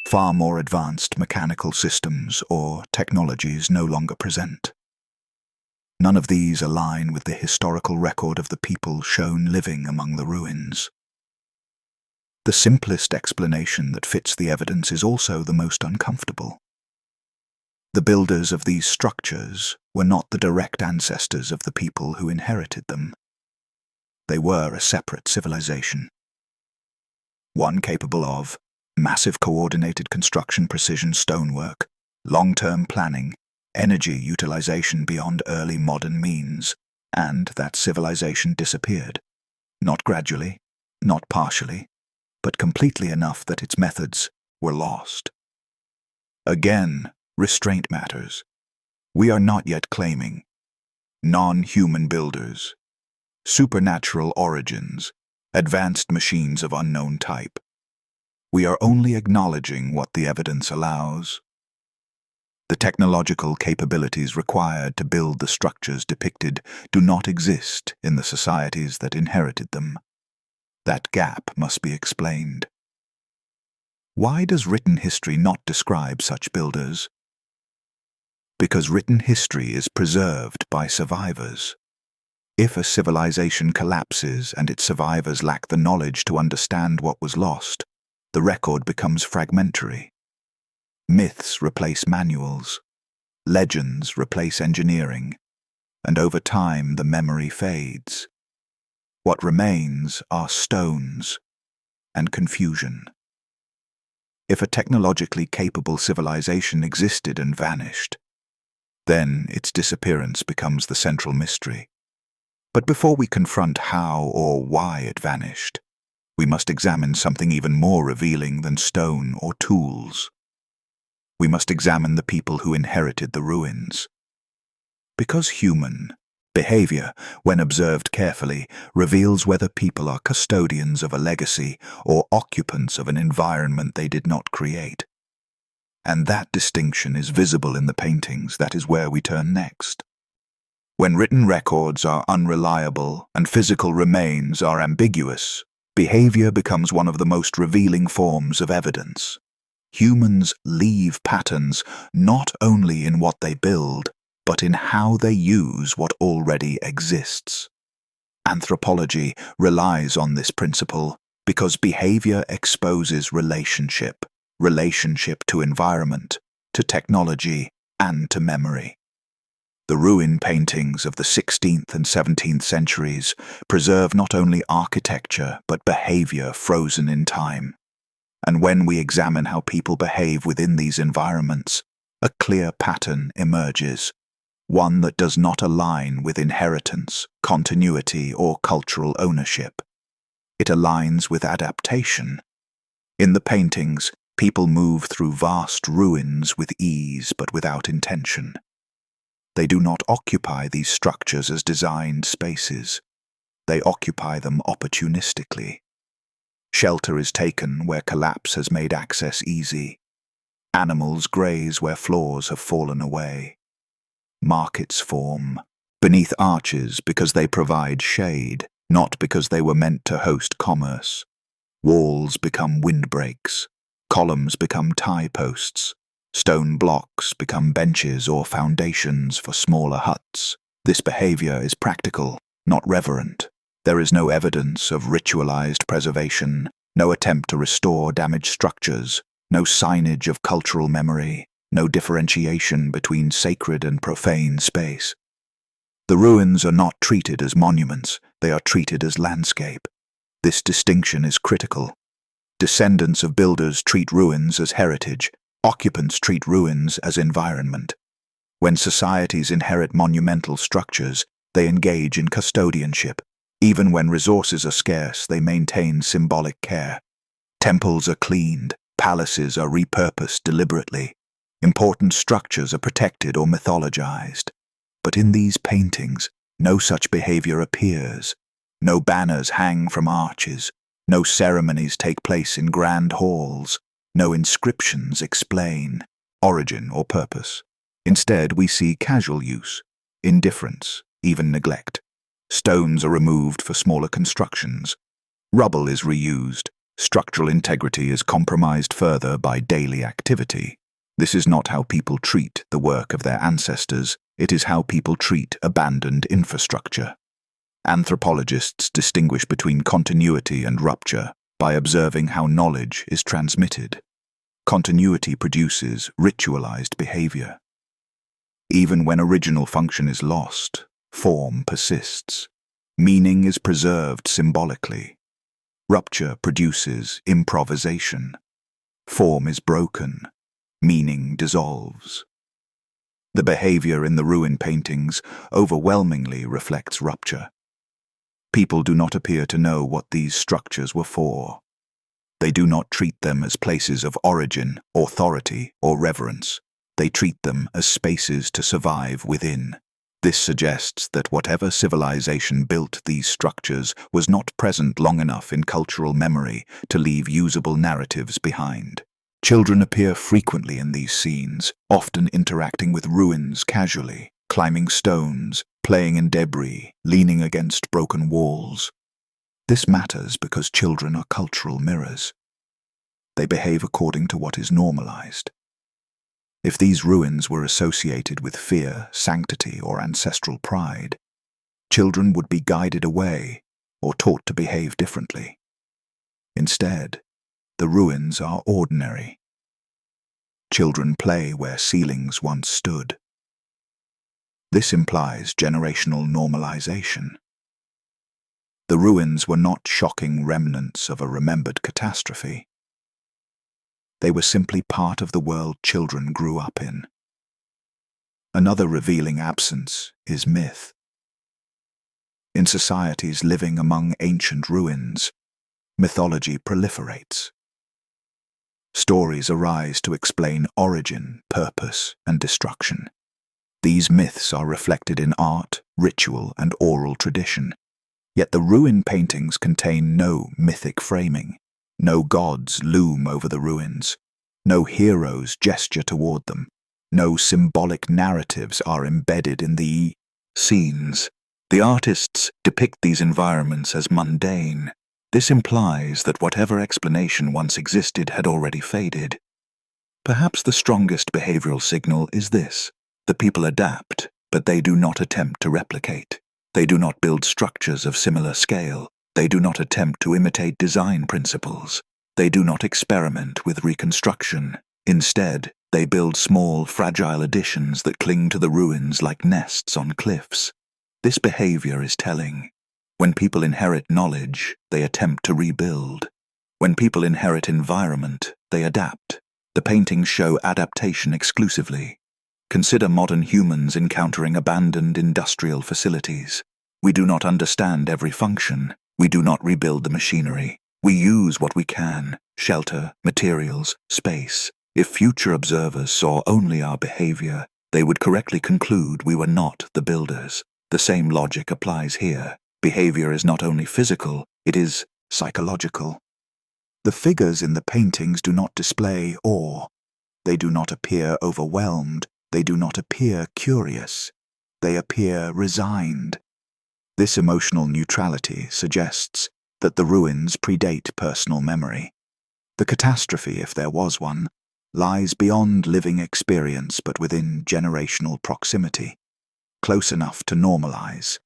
Speaker 1: far more advanced mechanical systems, or technologies no longer present. None of these align with the historical record of the people shown living among the ruins. The simplest explanation that fits the evidence is also the most uncomfortable. The builders of these structures were not the direct ancestors of the people who inherited them. They were a separate civilization. One capable of massive coordinated construction, precision stonework, long-term planning, energy utilization beyond early modern means, and that civilization disappeared. Not gradually, not partially, but completely enough that its methods were lost. Again, restraint matters. We are not yet claiming non-human builders, supernatural origins, advanced machines of unknown type. We are only acknowledging what the evidence allows. The technological capabilities required to build the structures depicted do not exist in the societies that inherited them. That gap must be explained. Why does written history not describe such builders? Because written history is preserved by survivors. If a civilization collapses and its survivors lack the knowledge to understand what was lost, the record becomes fragmentary. Myths replace manuals, legends replace engineering, and over time the memory fades. What remains are stones and confusion. If a technologically capable civilization existed and vanished, then its disappearance becomes the central mystery. But before we confront how or why it vanished, we must examine something even more revealing than stone or tools. We must examine the people who inherited the ruins. Because human behavior, when observed carefully, reveals whether people are custodians of a legacy or occupants of an environment they did not create. And that distinction is visible in the paintings. That is where we turn next. When written records are unreliable and physical remains are ambiguous, behavior becomes one of the most revealing forms of evidence. Humans leave patterns not only in what they build, but in how they use what already exists. Anthropology relies on this principle because behavior exposes relationship to environment, to technology, and to memory. The ruin paintings of the 16th and 17th centuries preserve not only architecture but behavior frozen in time. And when we examine how people behave within these environments, a clear pattern emerges, one that does not align with inheritance, continuity, or cultural ownership. It aligns with adaptation. In the paintings, people move through vast ruins with ease but without intention. They do not occupy these structures as designed spaces. They occupy them opportunistically. Shelter is taken where collapse has made access easy. Animals graze where floors have fallen away. Markets form, beneath arches because they provide shade, not because they were meant to host commerce. Walls become windbreaks, columns become tie posts, stone blocks become benches or foundations for smaller huts. This behavior is practical, not reverent. There is no evidence of ritualized preservation, no attempt to restore damaged structures, no signage of cultural memory, no differentiation between sacred and profane space. The ruins are not treated as monuments, they are treated as landscape. This distinction is critical. Descendants of builders treat ruins as heritage, occupants treat ruins as environment. When societies inherit monumental structures, they engage in custodianship. Even when resources are scarce, they maintain symbolic care. Temples are cleaned, palaces are repurposed deliberately. Important structures are protected or mythologized. But in these paintings, no such behavior appears. No banners hang from arches. No ceremonies take place in grand halls. No inscriptions explain origin or purpose. Instead, we see casual use, indifference, even neglect. Stones are removed for smaller constructions. Rubble is reused. Structural integrity is compromised further by daily activity. This is not how people treat the work of their ancestors. It is how people treat abandoned infrastructure. Anthropologists distinguish between continuity and rupture by observing how knowledge is transmitted. Continuity produces ritualized behavior. Even when original function is lost, form persists. Meaning is preserved symbolically. Rupture produces improvisation. Form is broken. Meaning dissolves. The behavior in the ruin paintings overwhelmingly reflects rupture. People do not appear to know what these structures were for. They do not treat them as places of origin, authority, or reverence. They treat them as spaces to survive within. This suggests that whatever civilization built these structures was not present long enough in cultural memory to leave usable narratives behind. Children appear frequently in these scenes, often interacting with ruins casually, climbing stones, playing in debris, leaning against broken walls. This matters because children are cultural mirrors. They behave according to what is normalized. If these ruins were associated with fear, sanctity, or ancestral pride, children would be guided away or taught to behave differently. Instead, the ruins are ordinary. Children play where ceilings once stood. This implies generational normalization. The ruins were not shocking remnants of a remembered catastrophe. They were simply part of the world children grew up in. Another revealing absence is myth. In societies living among ancient ruins, mythology proliferates. Stories arise to explain origin, purpose, and destruction. These myths are reflected in art, ritual, and oral tradition. Yet the ruin paintings contain no mythic framing. No gods loom over the ruins. No heroes gesture toward them. No symbolic narratives are embedded in the scenes. The artists depict these environments as mundane. This implies that whatever explanation once existed had already faded. Perhaps the strongest behavioral signal is this: the people adapt, but they do not attempt to replicate. They do not build structures of similar scale. They do not attempt to imitate design principles. They do not experiment with reconstruction. Instead, they build small, fragile additions that cling to the ruins like nests on cliffs. This behavior is telling. When people inherit knowledge, they attempt to rebuild. When people inherit environment, they adapt. The paintings show adaptation exclusively. Consider modern humans encountering abandoned industrial facilities. We do not understand every function. We do not rebuild the machinery. We use what we can: shelter, materials, space. If future observers saw only our behavior, they would correctly conclude we were not the builders. The same logic applies here. Behavior is not only physical, it is psychological. The figures in the paintings do not display awe. They do not appear overwhelmed. They do not appear curious. They appear resigned. This emotional neutrality suggests that the ruins predate personal memory. The catastrophe, if there was one, lies beyond living experience but within generational proximity, close enough to normalize,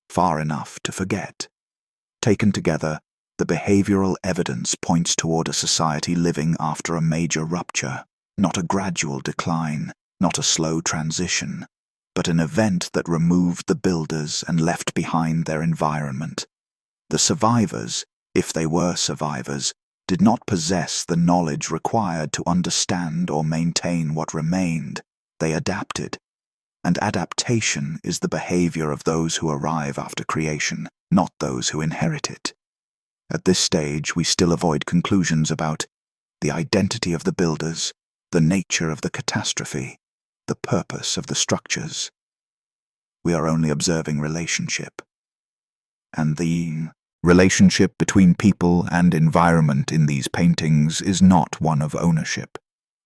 Speaker 1: far enough to forget. Taken together, the behavioral evidence points toward a society living after a major rupture, not a gradual decline, not a slow transition, but an event that removed the builders and left behind their environment. The survivors, if they were survivors, did not possess the knowledge required to understand or maintain what remained. They adapted. And adaptation is the behavior of those who arrive after creation, not those who inherit it. At this stage, we still avoid conclusions about the identity of the builders, the nature of the catastrophe, the purpose of the structures. We are only observing relationship. And the relationship between people and environment in these paintings is not one of ownership.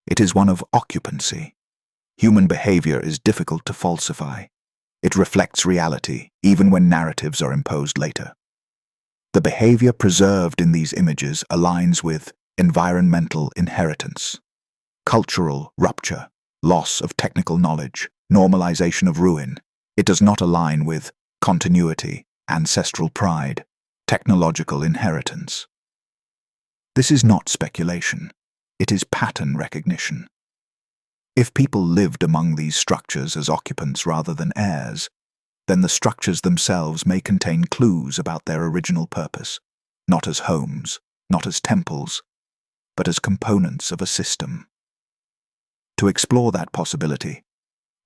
Speaker 1: It is one of occupancy. Human behavior is difficult to falsify. It reflects reality, even when narratives are imposed later. The behavior preserved in these images aligns with environmental inheritance, cultural rupture, loss of technical knowledge, normalization of ruin. It does not align with continuity, ancestral pride, technological inheritance. This is not speculation. It is pattern recognition. If people lived among these structures as occupants rather than heirs, then the structures themselves may contain clues about their original purpose, not as homes, not as temples, but as components of a system. To explore that possibility,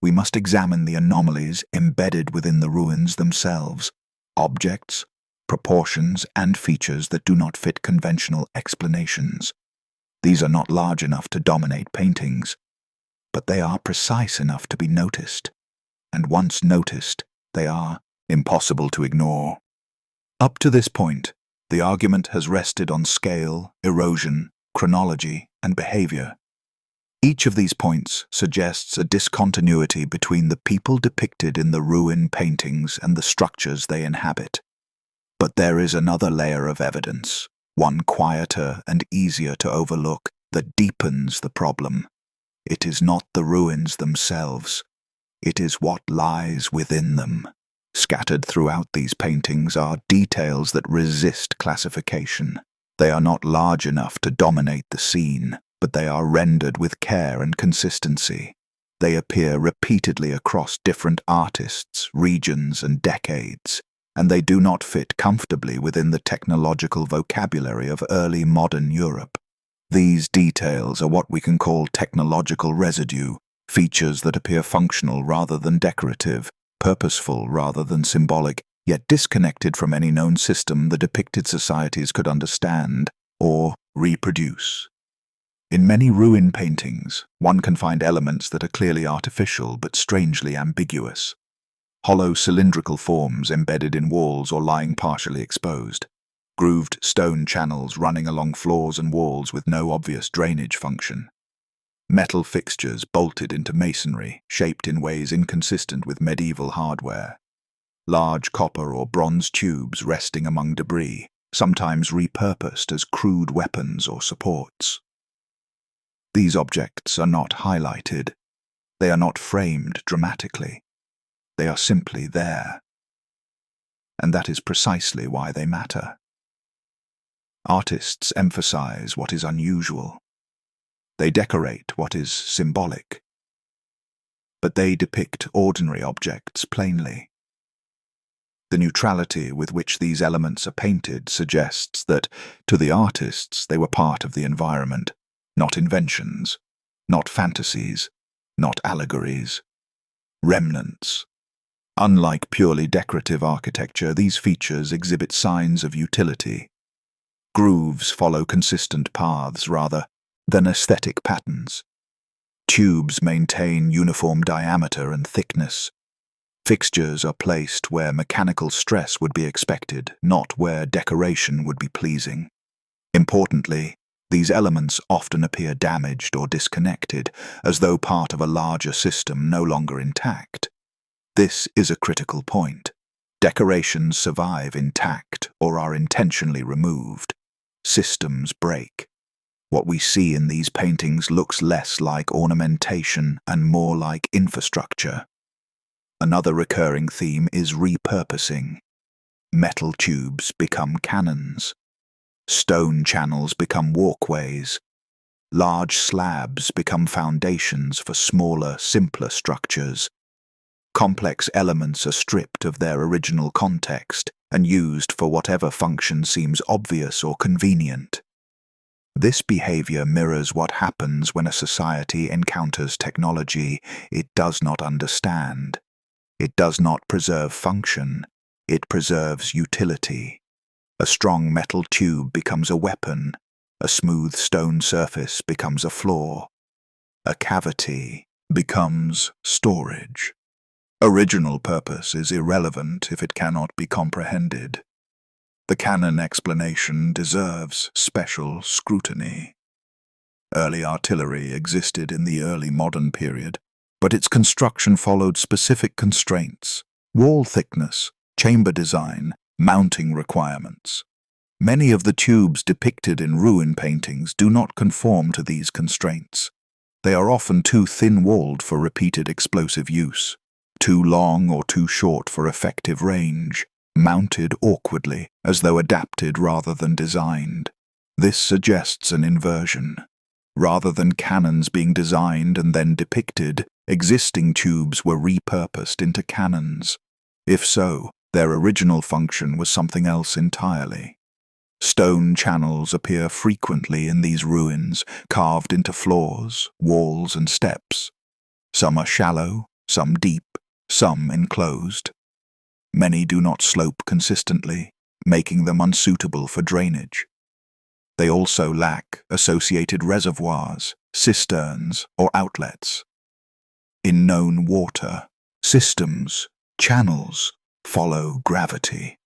Speaker 1: we must examine the anomalies embedded within the ruins themselves, objects, proportions, and features that do not fit conventional explanations. These are not large enough to dominate paintings, but they are precise enough to be noticed, and once noticed, they are impossible to ignore. Up to this point, the argument has rested on scale, erosion, chronology, and behavior. Each of these points suggests a discontinuity between the people depicted in the ruin paintings and the structures they inhabit. But there is another layer of evidence, one quieter and easier to overlook, that deepens the problem. It is not the ruins themselves. It is what lies within them. Scattered throughout these paintings are details that resist classification. They are not large enough to dominate the scene, but they are rendered with care and consistency. They appear repeatedly across different artists, regions, and decades, and they do not fit comfortably within the technological vocabulary of early modern Europe. These details are what we can call technological residue, features that appear functional rather than decorative, purposeful rather than symbolic, yet disconnected from any known system the depicted societies could understand or reproduce. In many ruin paintings, one can find elements that are clearly artificial but strangely ambiguous. Hollow cylindrical forms embedded in walls or lying partially exposed. Grooved stone channels running along floors and walls with no obvious drainage function. Metal fixtures bolted into masonry, shaped in ways inconsistent with medieval hardware. Large copper or bronze tubes resting among debris, sometimes repurposed as crude weapons or supports. These objects are not highlighted. They are not framed dramatically. They are simply there. And that is precisely why they matter. Artists emphasize what is unusual. They decorate what is symbolic. But they depict ordinary objects plainly. The neutrality with which these elements are painted suggests that, to the artists, they were part of the environment, not inventions, not fantasies, not allegories. Remnants. Unlike purely decorative architecture, these features exhibit signs of utility. Grooves follow consistent paths rather than aesthetic patterns. Tubes maintain uniform diameter and thickness. Fixtures are placed where mechanical stress would be expected, not where decoration would be pleasing. Importantly, these elements often appear damaged or disconnected, as though part of a larger system no longer intact. This is a critical point. Decorations survive intact or are intentionally removed. Systems break. What we see in these paintings looks less like ornamentation and more like infrastructure. Another recurring theme is repurposing. Metal tubes become cannons. Stone channels become walkways. Large slabs become foundations for smaller, simpler structures. Complex elements are stripped of their original context and used for whatever function seems obvious or convenient. This behavior mirrors what happens when a society encounters technology it does not understand. It does not preserve function, it preserves utility. A strong metal tube becomes a weapon, a smooth stone surface becomes a floor, a cavity becomes storage. Original purpose is irrelevant if it cannot be comprehended. The canon explanation deserves special scrutiny. Early artillery existed in the early modern period, but its construction followed specific constraints: wall thickness, chamber design, mounting requirements. Many of the tubes depicted in ruin paintings do not conform to these constraints. They are often too thin-walled for repeated explosive use, too long or too short for effective range, mounted awkwardly, as though adapted rather than designed. This suggests an inversion. Rather than cannons being designed and then depicted, existing tubes were repurposed into cannons. If so, their original function was something else entirely. Stone channels appear frequently in these ruins, carved into floors, walls, and steps. Some are shallow, some deep, some enclosed. Many do not slope consistently, making them unsuitable for drainage. They also lack associated reservoirs, cisterns, or outlets. In known water, systems, channels, follow gravity.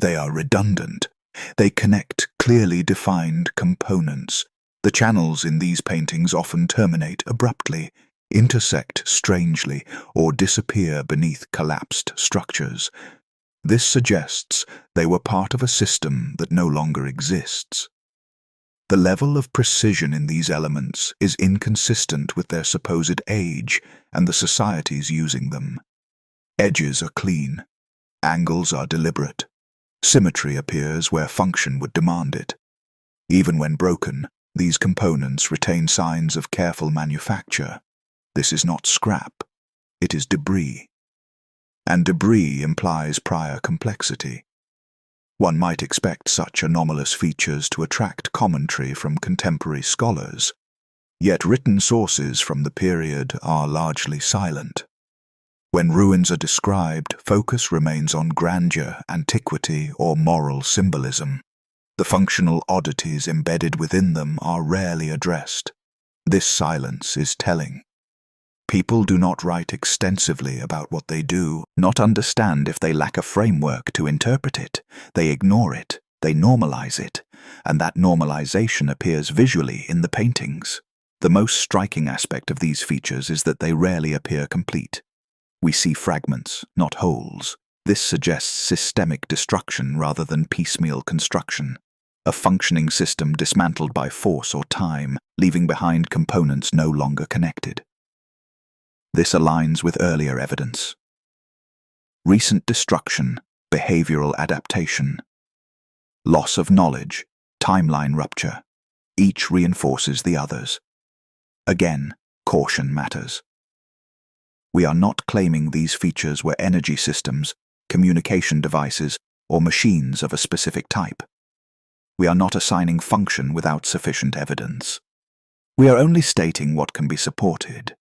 Speaker 1: They are redundant. They connect clearly defined components. The channels in these paintings often terminate abruptly, intersect strangely, or disappear beneath collapsed structures. This suggests they were part of a system that no longer exists. The level of precision in these elements is inconsistent with their supposed age and the societies using them. Edges are clean. Angles are deliberate. Symmetry appears where function would demand it. Even when broken, these components retain signs of careful manufacture. This is not scrap, it is debris. And debris implies prior complexity. One might expect such anomalous features to attract commentary from contemporary scholars, yet written sources from the period are largely silent. When ruins are described, focus remains on grandeur, antiquity, or moral symbolism. The functional oddities embedded within them are rarely addressed. This silence is telling. People do not write extensively about what they do, not understand if they lack a framework to interpret it. They ignore it, they normalize it, and that normalization appears visually in the paintings. The most striking aspect of these features is that they rarely appear complete. We see fragments, not wholes. This suggests systemic destruction rather than piecemeal construction. A functioning system dismantled by force or time, leaving behind components no longer connected. This aligns with earlier evidence. Recent destruction, behavioral adaptation. Loss of knowledge, timeline rupture. Each reinforces the others. Again, caution matters. We are not claiming these features were energy systems, communication devices, or machines of a specific type. We are not assigning function without sufficient evidence. We are only stating what can be supported.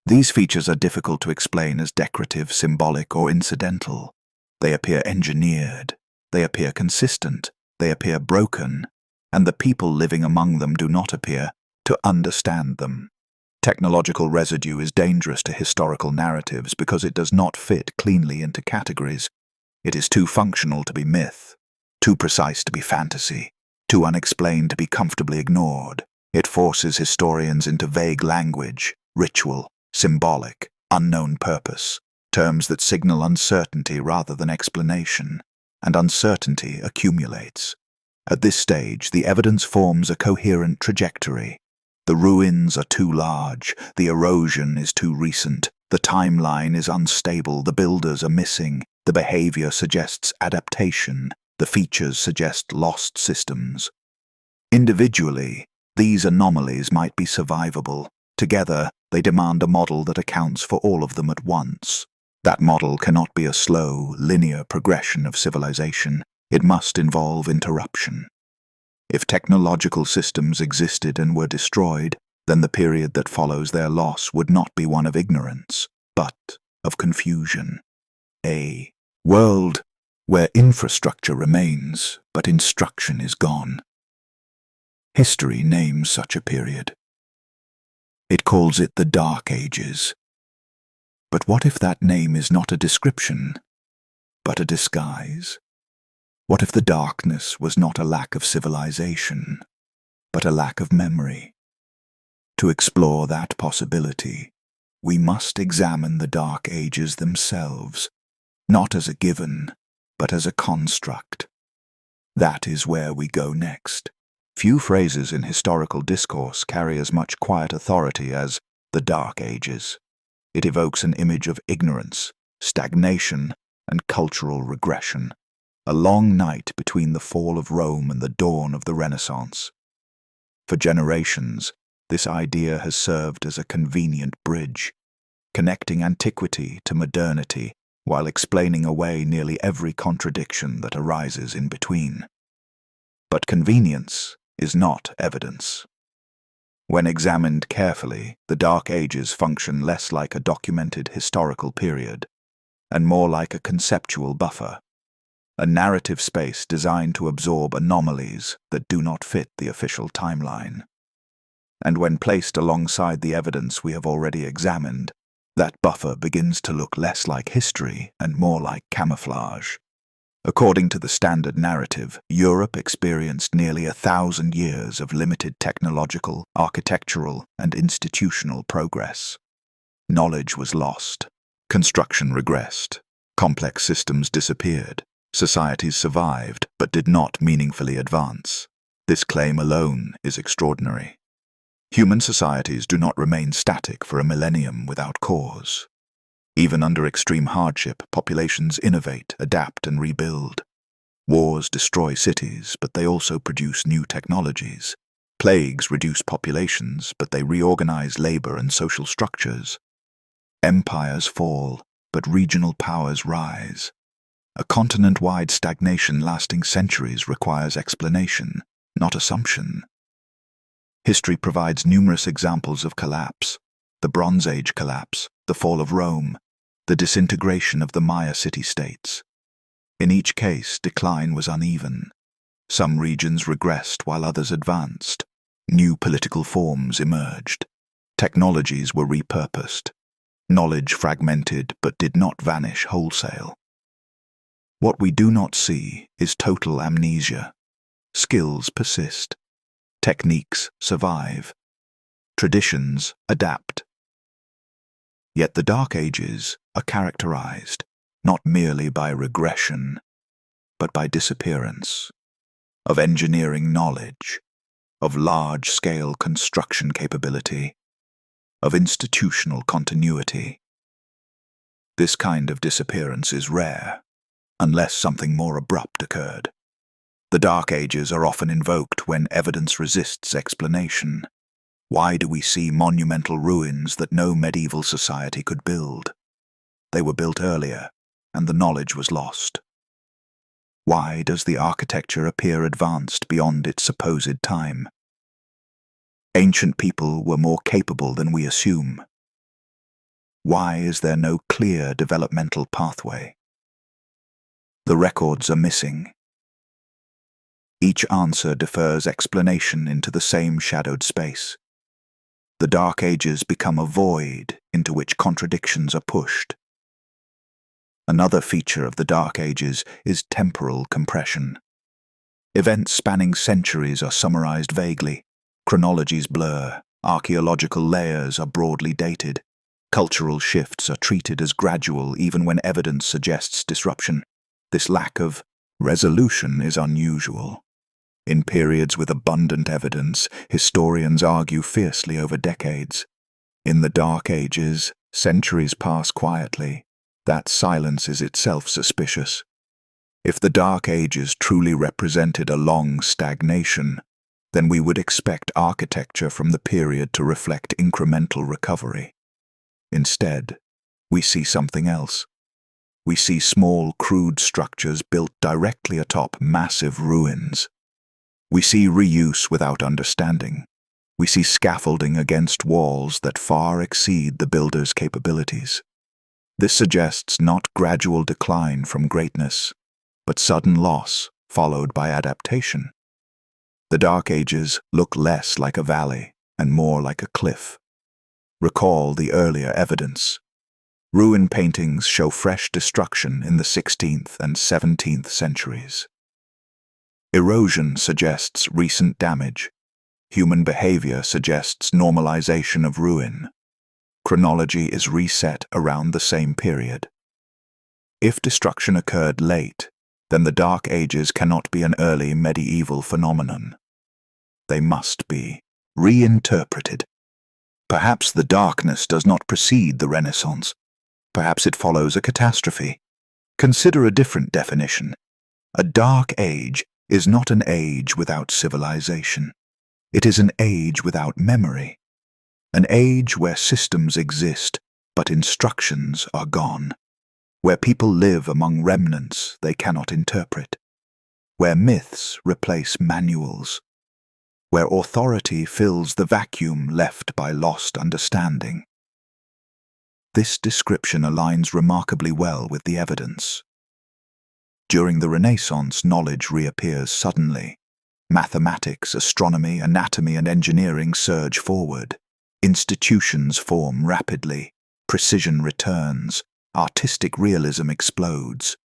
Speaker 1: These features are difficult to explain as decorative, symbolic, or incidental. They appear engineered, they appear consistent, they appear broken, and the people living among them do not appear to understand them. Technological residue is dangerous to historical narratives because it does not fit cleanly into categories. It is too functional to be myth, too precise to be fantasy, too unexplained to be comfortably ignored. It forces historians into vague language, ritual, symbolic, unknown purpose, to terms that signal uncertainty rather than explanation, and uncertainty accumulates. At this stage, the evidence forms a coherent trajectory. The ruins are too large, the erosion is too recent, the timeline is unstable, the builders are missing, the behavior suggests adaptation, the features suggest lost systems. Individually, these anomalies might be survivable. Together, they demand a model that accounts for all of them at once. That model cannot be a slow, linear progression of civilization. It must involve interruption. If technological systems existed and were destroyed, then the period that follows their loss would not be one of ignorance, but of confusion. A world where infrastructure remains, but instruction is gone. History names such a period. It calls it the Dark Ages. But what if that name is not a description, but a disguise? What if the darkness was not a lack of civilization, but a lack of memory? To explore that possibility, we must examine the Dark Ages themselves, not as a given, but as a construct. That is where we go next. Few phrases in historical discourse carry as much quiet authority as the Dark Ages. It evokes an image of ignorance, stagnation, and cultural regression. A long night between the fall of Rome and the dawn of the Renaissance. For generations, this idea has served as a convenient bridge, connecting antiquity to modernity while explaining away nearly every contradiction that arises in between. But convenience is not evidence. When examined carefully, the Dark Ages function less like a documented historical period and more like a conceptual buffer, a narrative space designed to absorb anomalies that do not fit the official timeline. And when placed alongside the evidence we have already examined, that buffer begins to look less like history and more like camouflage. According to the standard narrative, Europe experienced nearly 1,000 years of limited technological, architectural, and institutional progress. Knowledge was lost, construction regressed, complex systems disappeared, societies survived but did not meaningfully advance. This claim alone is extraordinary. Human societies do not remain static for a millennium without cause. Even under extreme hardship, populations innovate, adapt, and rebuild. Wars destroy cities, but they also produce new technologies. Plagues reduce populations, but they reorganize labor and social structures. Empires fall, but regional powers rise. A continent-wide stagnation lasting centuries requires explanation, not assumption. History provides numerous examples of collapse: the Bronze Age collapse, the fall of Rome, the disintegration of the Maya city-states. In each case, decline was uneven. Some regions regressed while others advanced. New political forms emerged. Technologies were repurposed. Knowledge fragmented but did not vanish wholesale. What we do not see is total amnesia. Skills persist. Techniques survive. Traditions adapt. Yet the Dark Ages are characterized not merely by regression, but by disappearance, of engineering knowledge, of large-scale construction capability, of institutional continuity. This kind of disappearance is rare, unless something more abrupt occurred. The Dark Ages are often invoked when evidence resists explanation. Why do we see monumental ruins that no medieval society could build? They were built earlier, and the knowledge was lost. Why does the architecture appear advanced beyond its supposed time? Ancient people were more capable than we assume. Why is there no clear developmental pathway? The records are missing. Each answer defers explanation into the same shadowed space. The Dark Ages become a void into which contradictions are pushed. Another feature of the Dark Ages is temporal compression. Events spanning centuries are summarized vaguely. Chronologies blur. Archaeological layers are broadly dated. Cultural shifts are treated as gradual even when evidence suggests disruption. This lack of resolution is unusual. In periods with abundant evidence, historians argue fiercely over decades. In the Dark Ages, centuries pass quietly. That silence is itself suspicious. If the Dark Ages truly represented a long stagnation, then we would expect architecture from the period to reflect incremental recovery. Instead, we see something else. We see small, crude structures built directly atop massive ruins. We see reuse without understanding. We see scaffolding against walls that far exceed the builder's capabilities. This suggests not gradual decline from greatness, but sudden loss followed by adaptation. The Dark Ages look less like a valley and more like a cliff. Recall the earlier evidence. Ruin paintings show fresh destruction in the 16th and 17th centuries. Erosion suggests recent damage. Human behavior suggests normalization of ruin. Chronology is reset around the same period. If destruction occurred late, then the Dark Ages cannot be an early medieval phenomenon. They must be reinterpreted. Perhaps the darkness does not precede the Renaissance. Perhaps it follows a catastrophe. Consider a different definition. A Dark Age is not an age without civilization. It is an age without memory. An age where systems exist, but instructions are gone. Where people live among remnants they cannot interpret. Where myths replace manuals. Where authority fills the vacuum left by lost understanding. This description aligns remarkably well with the evidence. During the Renaissance, knowledge reappears suddenly. Mathematics, astronomy, anatomy, and engineering surge forward. Institutions form rapidly. Precision returns. Artistic realism explodes.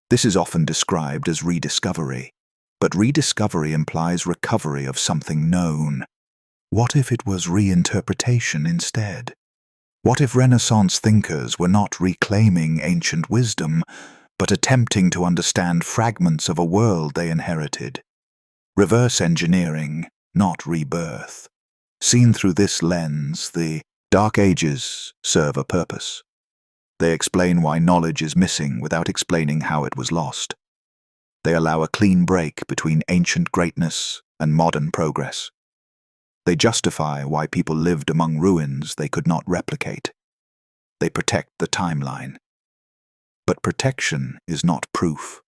Speaker 1: This is often described as rediscovery. But rediscovery implies recovery of something known. What if it was reinterpretation instead? What if Renaissance thinkers were not reclaiming ancient wisdom, but attempting to understand fragments of a world they inherited? Reverse engineering, not rebirth. Seen through this lens, the Dark Ages serve a purpose. They explain why knowledge is missing without explaining how it was lost. They allow a clean break between ancient greatness and modern progress. They justify why people lived among ruins they could not replicate. They protect the timeline. But protection is not proof.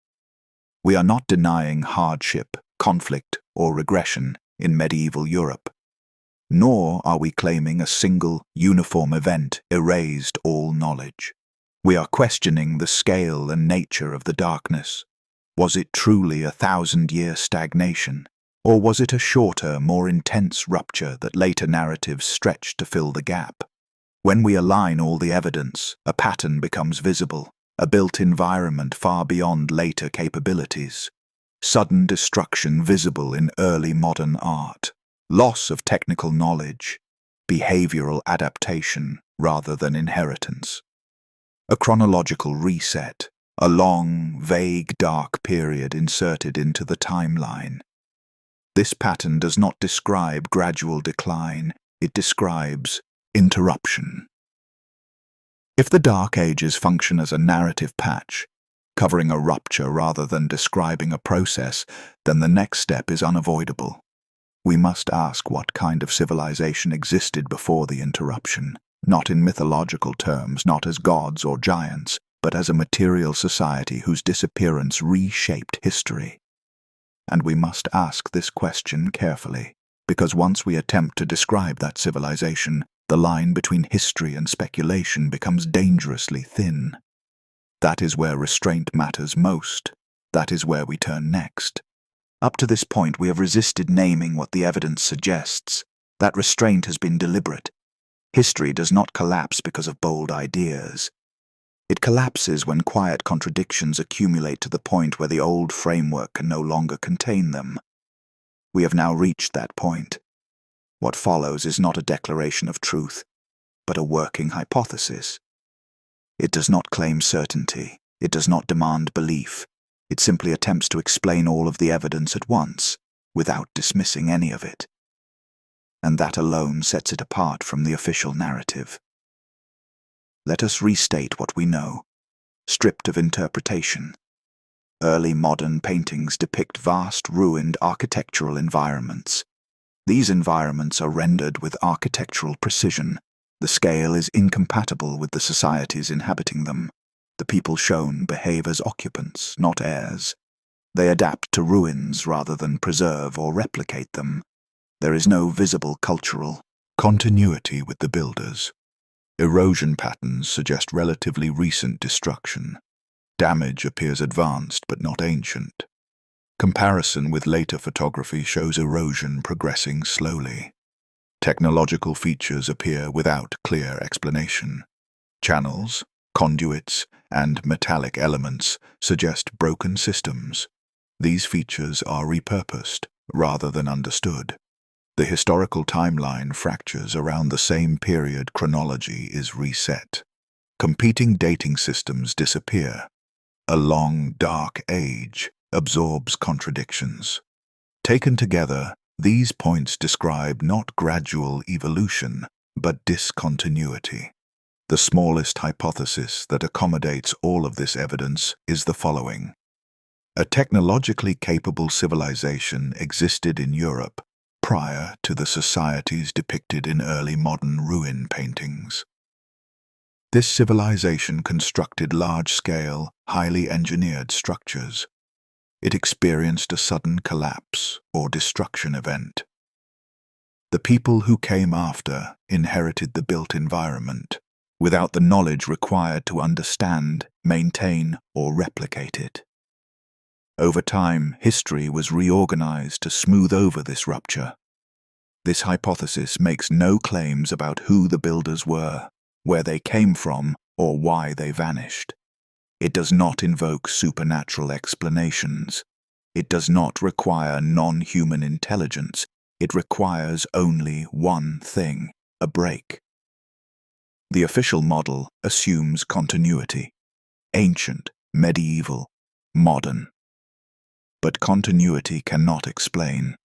Speaker 1: We are not denying hardship, conflict, or regression in medieval Europe. Nor are we claiming a single, uniform event erased all knowledge. We are questioning the scale and nature of the darkness. Was it truly a 1,000-year stagnation, or was it a shorter, more intense rupture that later narratives stretched to fill the gap? When we align all the evidence, a pattern becomes visible, a built environment far beyond later capabilities. Sudden destruction visible in early modern art, loss of technical knowledge, behavioral adaptation rather than inheritance. A chronological reset. A long, vague, dark period inserted into the timeline. This pattern does not describe gradual decline, it describes interruption. If the Dark Ages function as a narrative patch, covering a rupture rather than describing a process, then the next step is unavoidable. We must ask what kind of civilization existed before the interruption, not in mythological terms, not as gods or giants, but as a material society whose disappearance reshaped history. And we must ask this question carefully, because once we attempt to describe that civilization, the line between history and speculation becomes dangerously thin. That is where restraint matters most. That is where we turn next. Up to this point, we have resisted naming what the evidence suggests. That restraint has been deliberate. History does not collapse because of bold ideas. It collapses when quiet contradictions accumulate to the point where the old framework can no longer contain them. We have now reached that point. What follows is not a declaration of truth. but a working hypothesis. It does not claim certainty. It does not demand belief. It simply attempts to explain all of the evidence at once, without dismissing any of it. And that alone sets it apart from the official narrative. Let us restate what we know, stripped of interpretation. Early modern paintings depict vast, ruined architectural environments. These environments are rendered with architectural precision. The scale is incompatible with the societies inhabiting them. The people shown behave as occupants, not heirs. They adapt to ruins rather than preserve or replicate them. There is no visible cultural continuity with the builders. Erosion patterns suggest relatively recent destruction. Damage appears advanced but not ancient. Comparison with later photography shows erosion progressing slowly. Technological features appear without clear explanation. Channels, conduits, and metallic elements suggest broken systems. These features are repurposed rather than understood. The historical timeline fractures around the same period chronology is reset. Competing dating systems disappear. A long, dark age absorbs contradictions. Taken together, these points describe not gradual evolution, but discontinuity. The smallest hypothesis that accommodates all of this evidence is the following. A technologically capable civilization existed in Europe prior to the societies depicted in early modern ruin paintings. This civilization constructed large-scale, highly engineered structures. It experienced a sudden collapse or destruction event. The people who came after inherited the built environment, without the knowledge required to understand, maintain, or replicate it. Over time, history was reorganized to smooth over this rupture. This hypothesis makes no claims about who the builders were, where they came from, or why they vanished. It does not invoke supernatural explanations. It does not require non-human intelligence. It requires only one thing: a break. The official model assumes continuity: ancient, medieval, modern. But continuity cannot explain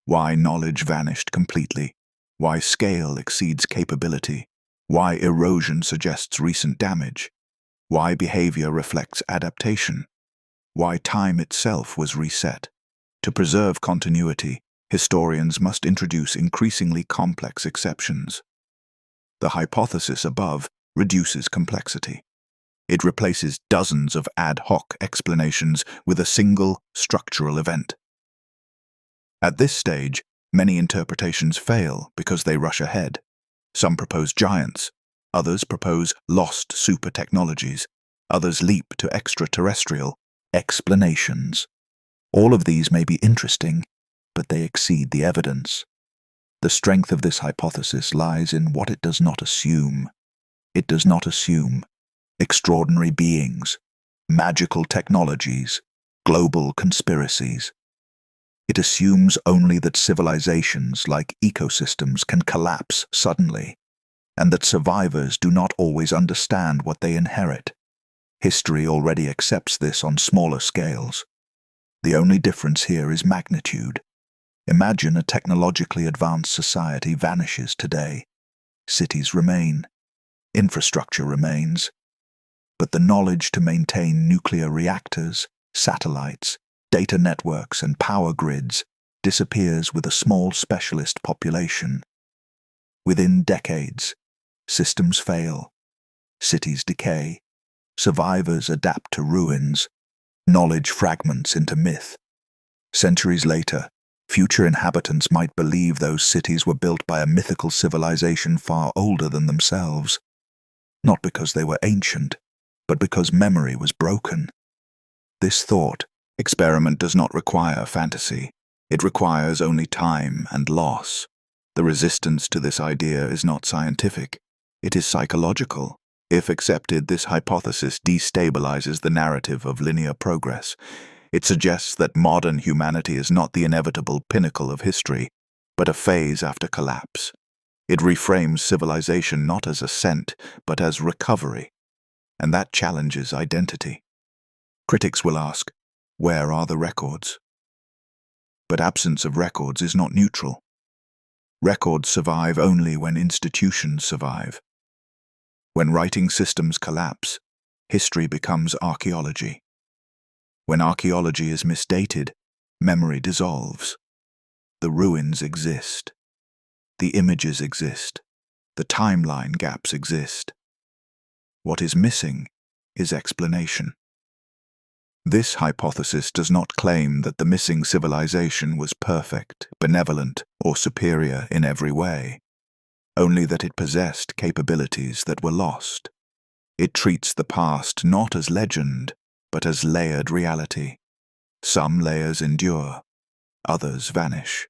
Speaker 1: why knowledge vanished completely, why scale exceeds capability, why erosion suggests recent damage, why behavior reflects adaptation, why time itself was reset. To preserve continuity, historians must introduce increasingly complex exceptions. The hypothesis above reduces complexity. It replaces dozens of ad hoc explanations with a single structural event. At this stage, many interpretations fail because they rush ahead. Some propose giants, others propose lost super technologies, others leap to extraterrestrial explanations. All of these may be interesting, but they exceed the evidence. The strength of this hypothesis lies in what it does not assume. It does not assume extraordinary beings, magical technologies, global conspiracies. It assumes only that civilizations, like ecosystems, can collapse suddenly, and that survivors do not always understand what they inherit. History already accepts this on smaller scales. The only difference here is magnitude. Imagine a technologically advanced society vanishes today. Cities remain. Infrastructure remains. But the knowledge to maintain nuclear reactors, satellites, data networks, and power grids disappears with a small specialist population. Within decades, systems fail, cities decay, survivors adapt to ruins, knowledge fragments into myth. Centuries later, future inhabitants might believe those cities were built by a mythical civilization far older than themselves, not because they were ancient, but because memory was broken. This thought experiment does not require fantasy. It requires only time and loss. The resistance to this idea is not scientific. It is psychological. If accepted, this hypothesis destabilizes the narrative of linear progress. It suggests that modern humanity is not the inevitable pinnacle of history, but a phase after collapse. It reframes civilization not as ascent, but as recovery, and that challenges identity. Critics will ask, where are the records? But absence of records is not neutral. Records survive only when institutions survive. When writing systems collapse, history becomes archaeology. When archaeology is misdated, memory dissolves. The ruins exist. The images exist. The timeline gaps exist. What is missing is explanation. This hypothesis does not claim that the missing civilization was perfect, benevolent, or superior in every way, only that it possessed capabilities that were lost. It treats the past not as legend, but as layered reality. Some layers endure, others vanish.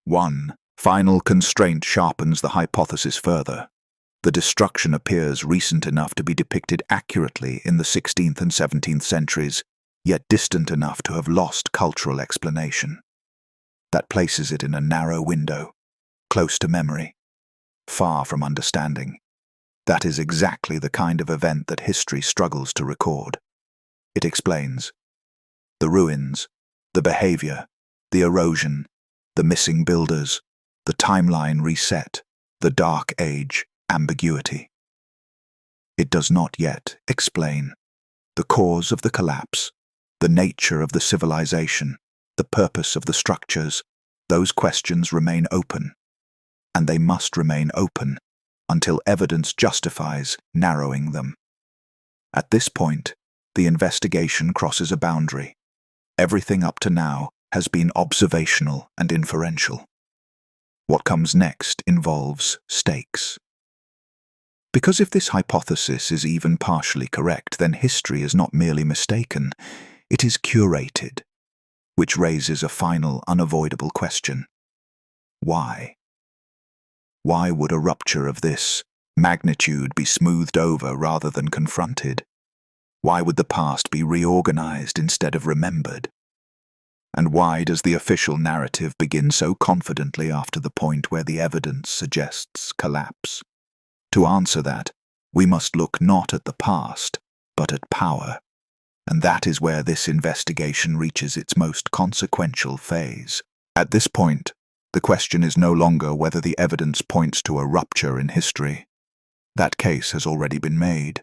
Speaker 1: One final constraint sharpens the hypothesis further. The destruction appears recent enough to be depicted accurately in the 16th and 17th centuries, yet distant enough to have lost cultural explanation. That places it in a narrow window, close to memory, far from understanding. That is exactly the kind of event that history struggles to record. It explains the ruins, the behavior, the erosion, the missing builders, the timeline reset, the dark age, ambiguity. It does not yet explain the cause of the collapse, the nature of the civilization, the purpose of the structures. Those questions remain open, and they must remain open until evidence justifies narrowing them. At this point, the investigation crosses a boundary. Everything up to now has been observational and inferential. What comes next involves stakes. Because if this hypothesis is even partially correct, then history is not merely mistaken, it is curated, which raises a final, unavoidable question. Why? Why would a rupture of this magnitude be smoothed over rather than confronted? Why would the past be reorganized instead of remembered? And why does the official narrative begin so confidently after the point where the evidence suggests collapse? To answer that, we must look not at the past, but at power. And that is where this investigation reaches its most consequential phase. At this point, the question is no longer whether the evidence points to a rupture in history. That case has already been made.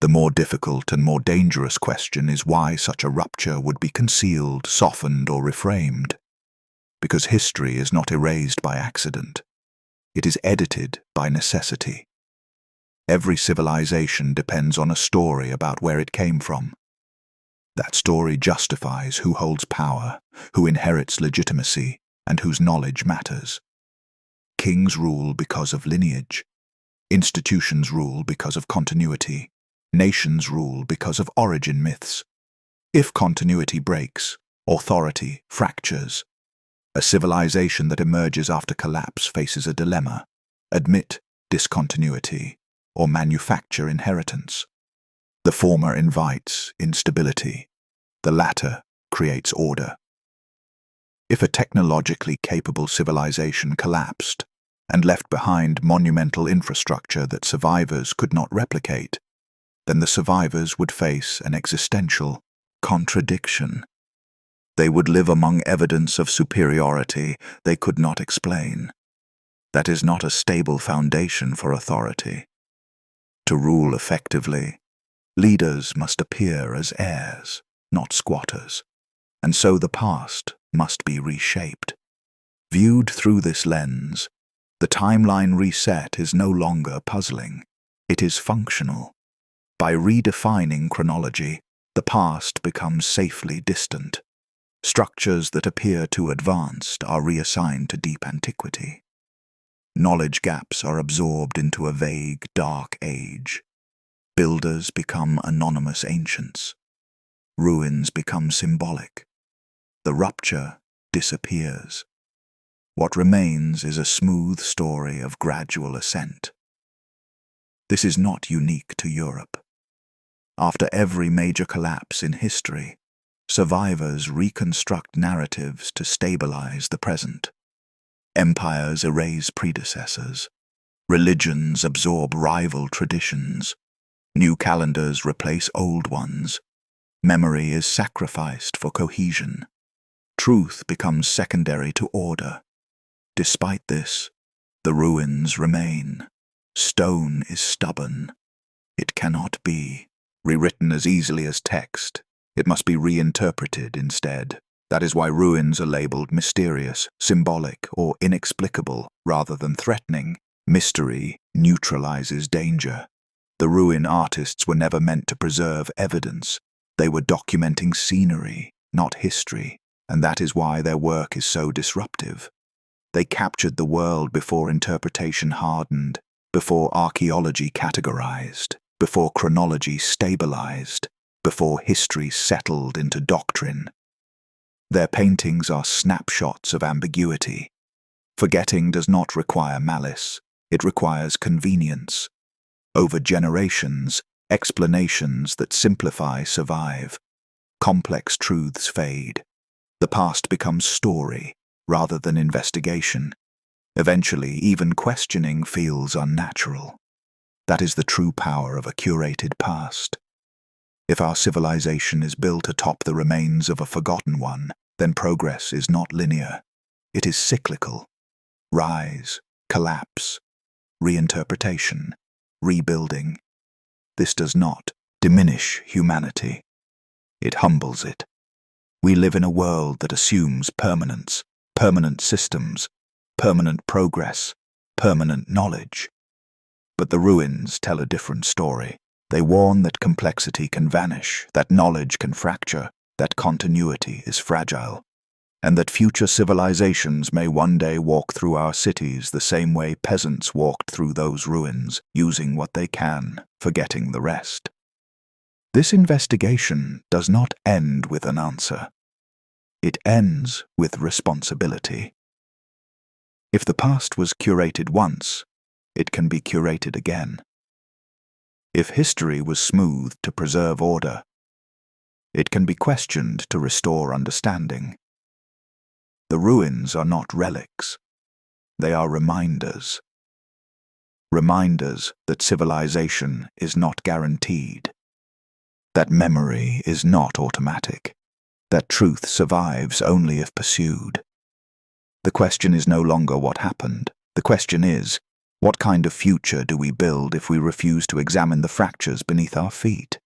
Speaker 1: The more difficult and more dangerous question is why such a rupture would be concealed, softened, or reframed. Because history is not erased by accident. It is edited by necessity. Every civilization depends on a story about where it came from. That story justifies who holds power, who inherits legitimacy, and whose knowledge matters. Kings rule because of lineage. Institutions rule because of continuity. Nations rule because of origin myths. If continuity breaks, authority fractures. A civilization that emerges after collapse faces a dilemma: admit discontinuity or manufacture inheritance. The former invites instability. The latter creates order. If a technologically capable civilization collapsed and left behind monumental infrastructure that survivors could not replicate, then the survivors would face an existential contradiction. They would live among evidence of superiority they could not explain. That is not a stable foundation for authority. To rule effectively, leaders must appear as heirs, not squatters, and so the past must be reshaped. Viewed through this lens, the timeline reset is no longer puzzling. It is functional. By redefining chronology, the past becomes safely distant. Structures that appear too advanced are reassigned to deep antiquity. Knowledge gaps are absorbed into a vague, dark age. Builders become anonymous ancients. Ruins become symbolic. The rupture disappears. What remains is a smooth story of gradual ascent. This is not unique to Europe. After every major collapse in history, survivors reconstruct narratives to stabilize the present. Empires erase predecessors. Religions absorb rival traditions. New calendars replace old ones. Memory is sacrificed for cohesion. Truth becomes secondary to order. Despite this, the ruins remain. Stone is stubborn. It cannot be rewritten as easily as text. It must be reinterpreted instead. That is why ruins are labeled mysterious, symbolic, or inexplicable rather than threatening. Mystery neutralizes danger. The ruin artists were never meant to preserve evidence. They were documenting scenery, not history, and that is why their work is so disruptive. They captured the world before interpretation hardened, before archaeology categorized, before chronology stabilized, before history settled into doctrine. Their paintings are snapshots of ambiguity. Forgetting does not require malice, it requires convenience. Over generations, explanations that simplify survive. Complex truths fade. The past becomes story rather than investigation. Eventually, even questioning feels unnatural. That is the true power of a curated past. If our civilization is built atop the remains of a forgotten one, then progress is not linear. It is cyclical. Rise, collapse, reinterpretation, rebuilding. This does not diminish humanity. It humbles it. We live in a world that assumes permanence, permanent systems, permanent progress, permanent knowledge. But the ruins tell a different story. They warn that complexity can vanish, that knowledge can fracture, that continuity is fragile, and that future civilizations may one day walk through our cities the same way peasants walked through those ruins, using what they can, forgetting the rest. This investigation does not end with an answer. It ends with responsibility. If the past was curated once, it can be curated again. If history was smoothed to preserve order, it can be questioned to restore understanding. The ruins are not relics. They are reminders. Reminders that civilization is not guaranteed, that memory is not automatic, that truth survives only if pursued. The question is no longer what happened. The question is, what kind of future do we build if we refuse to examine the fractures beneath our feet?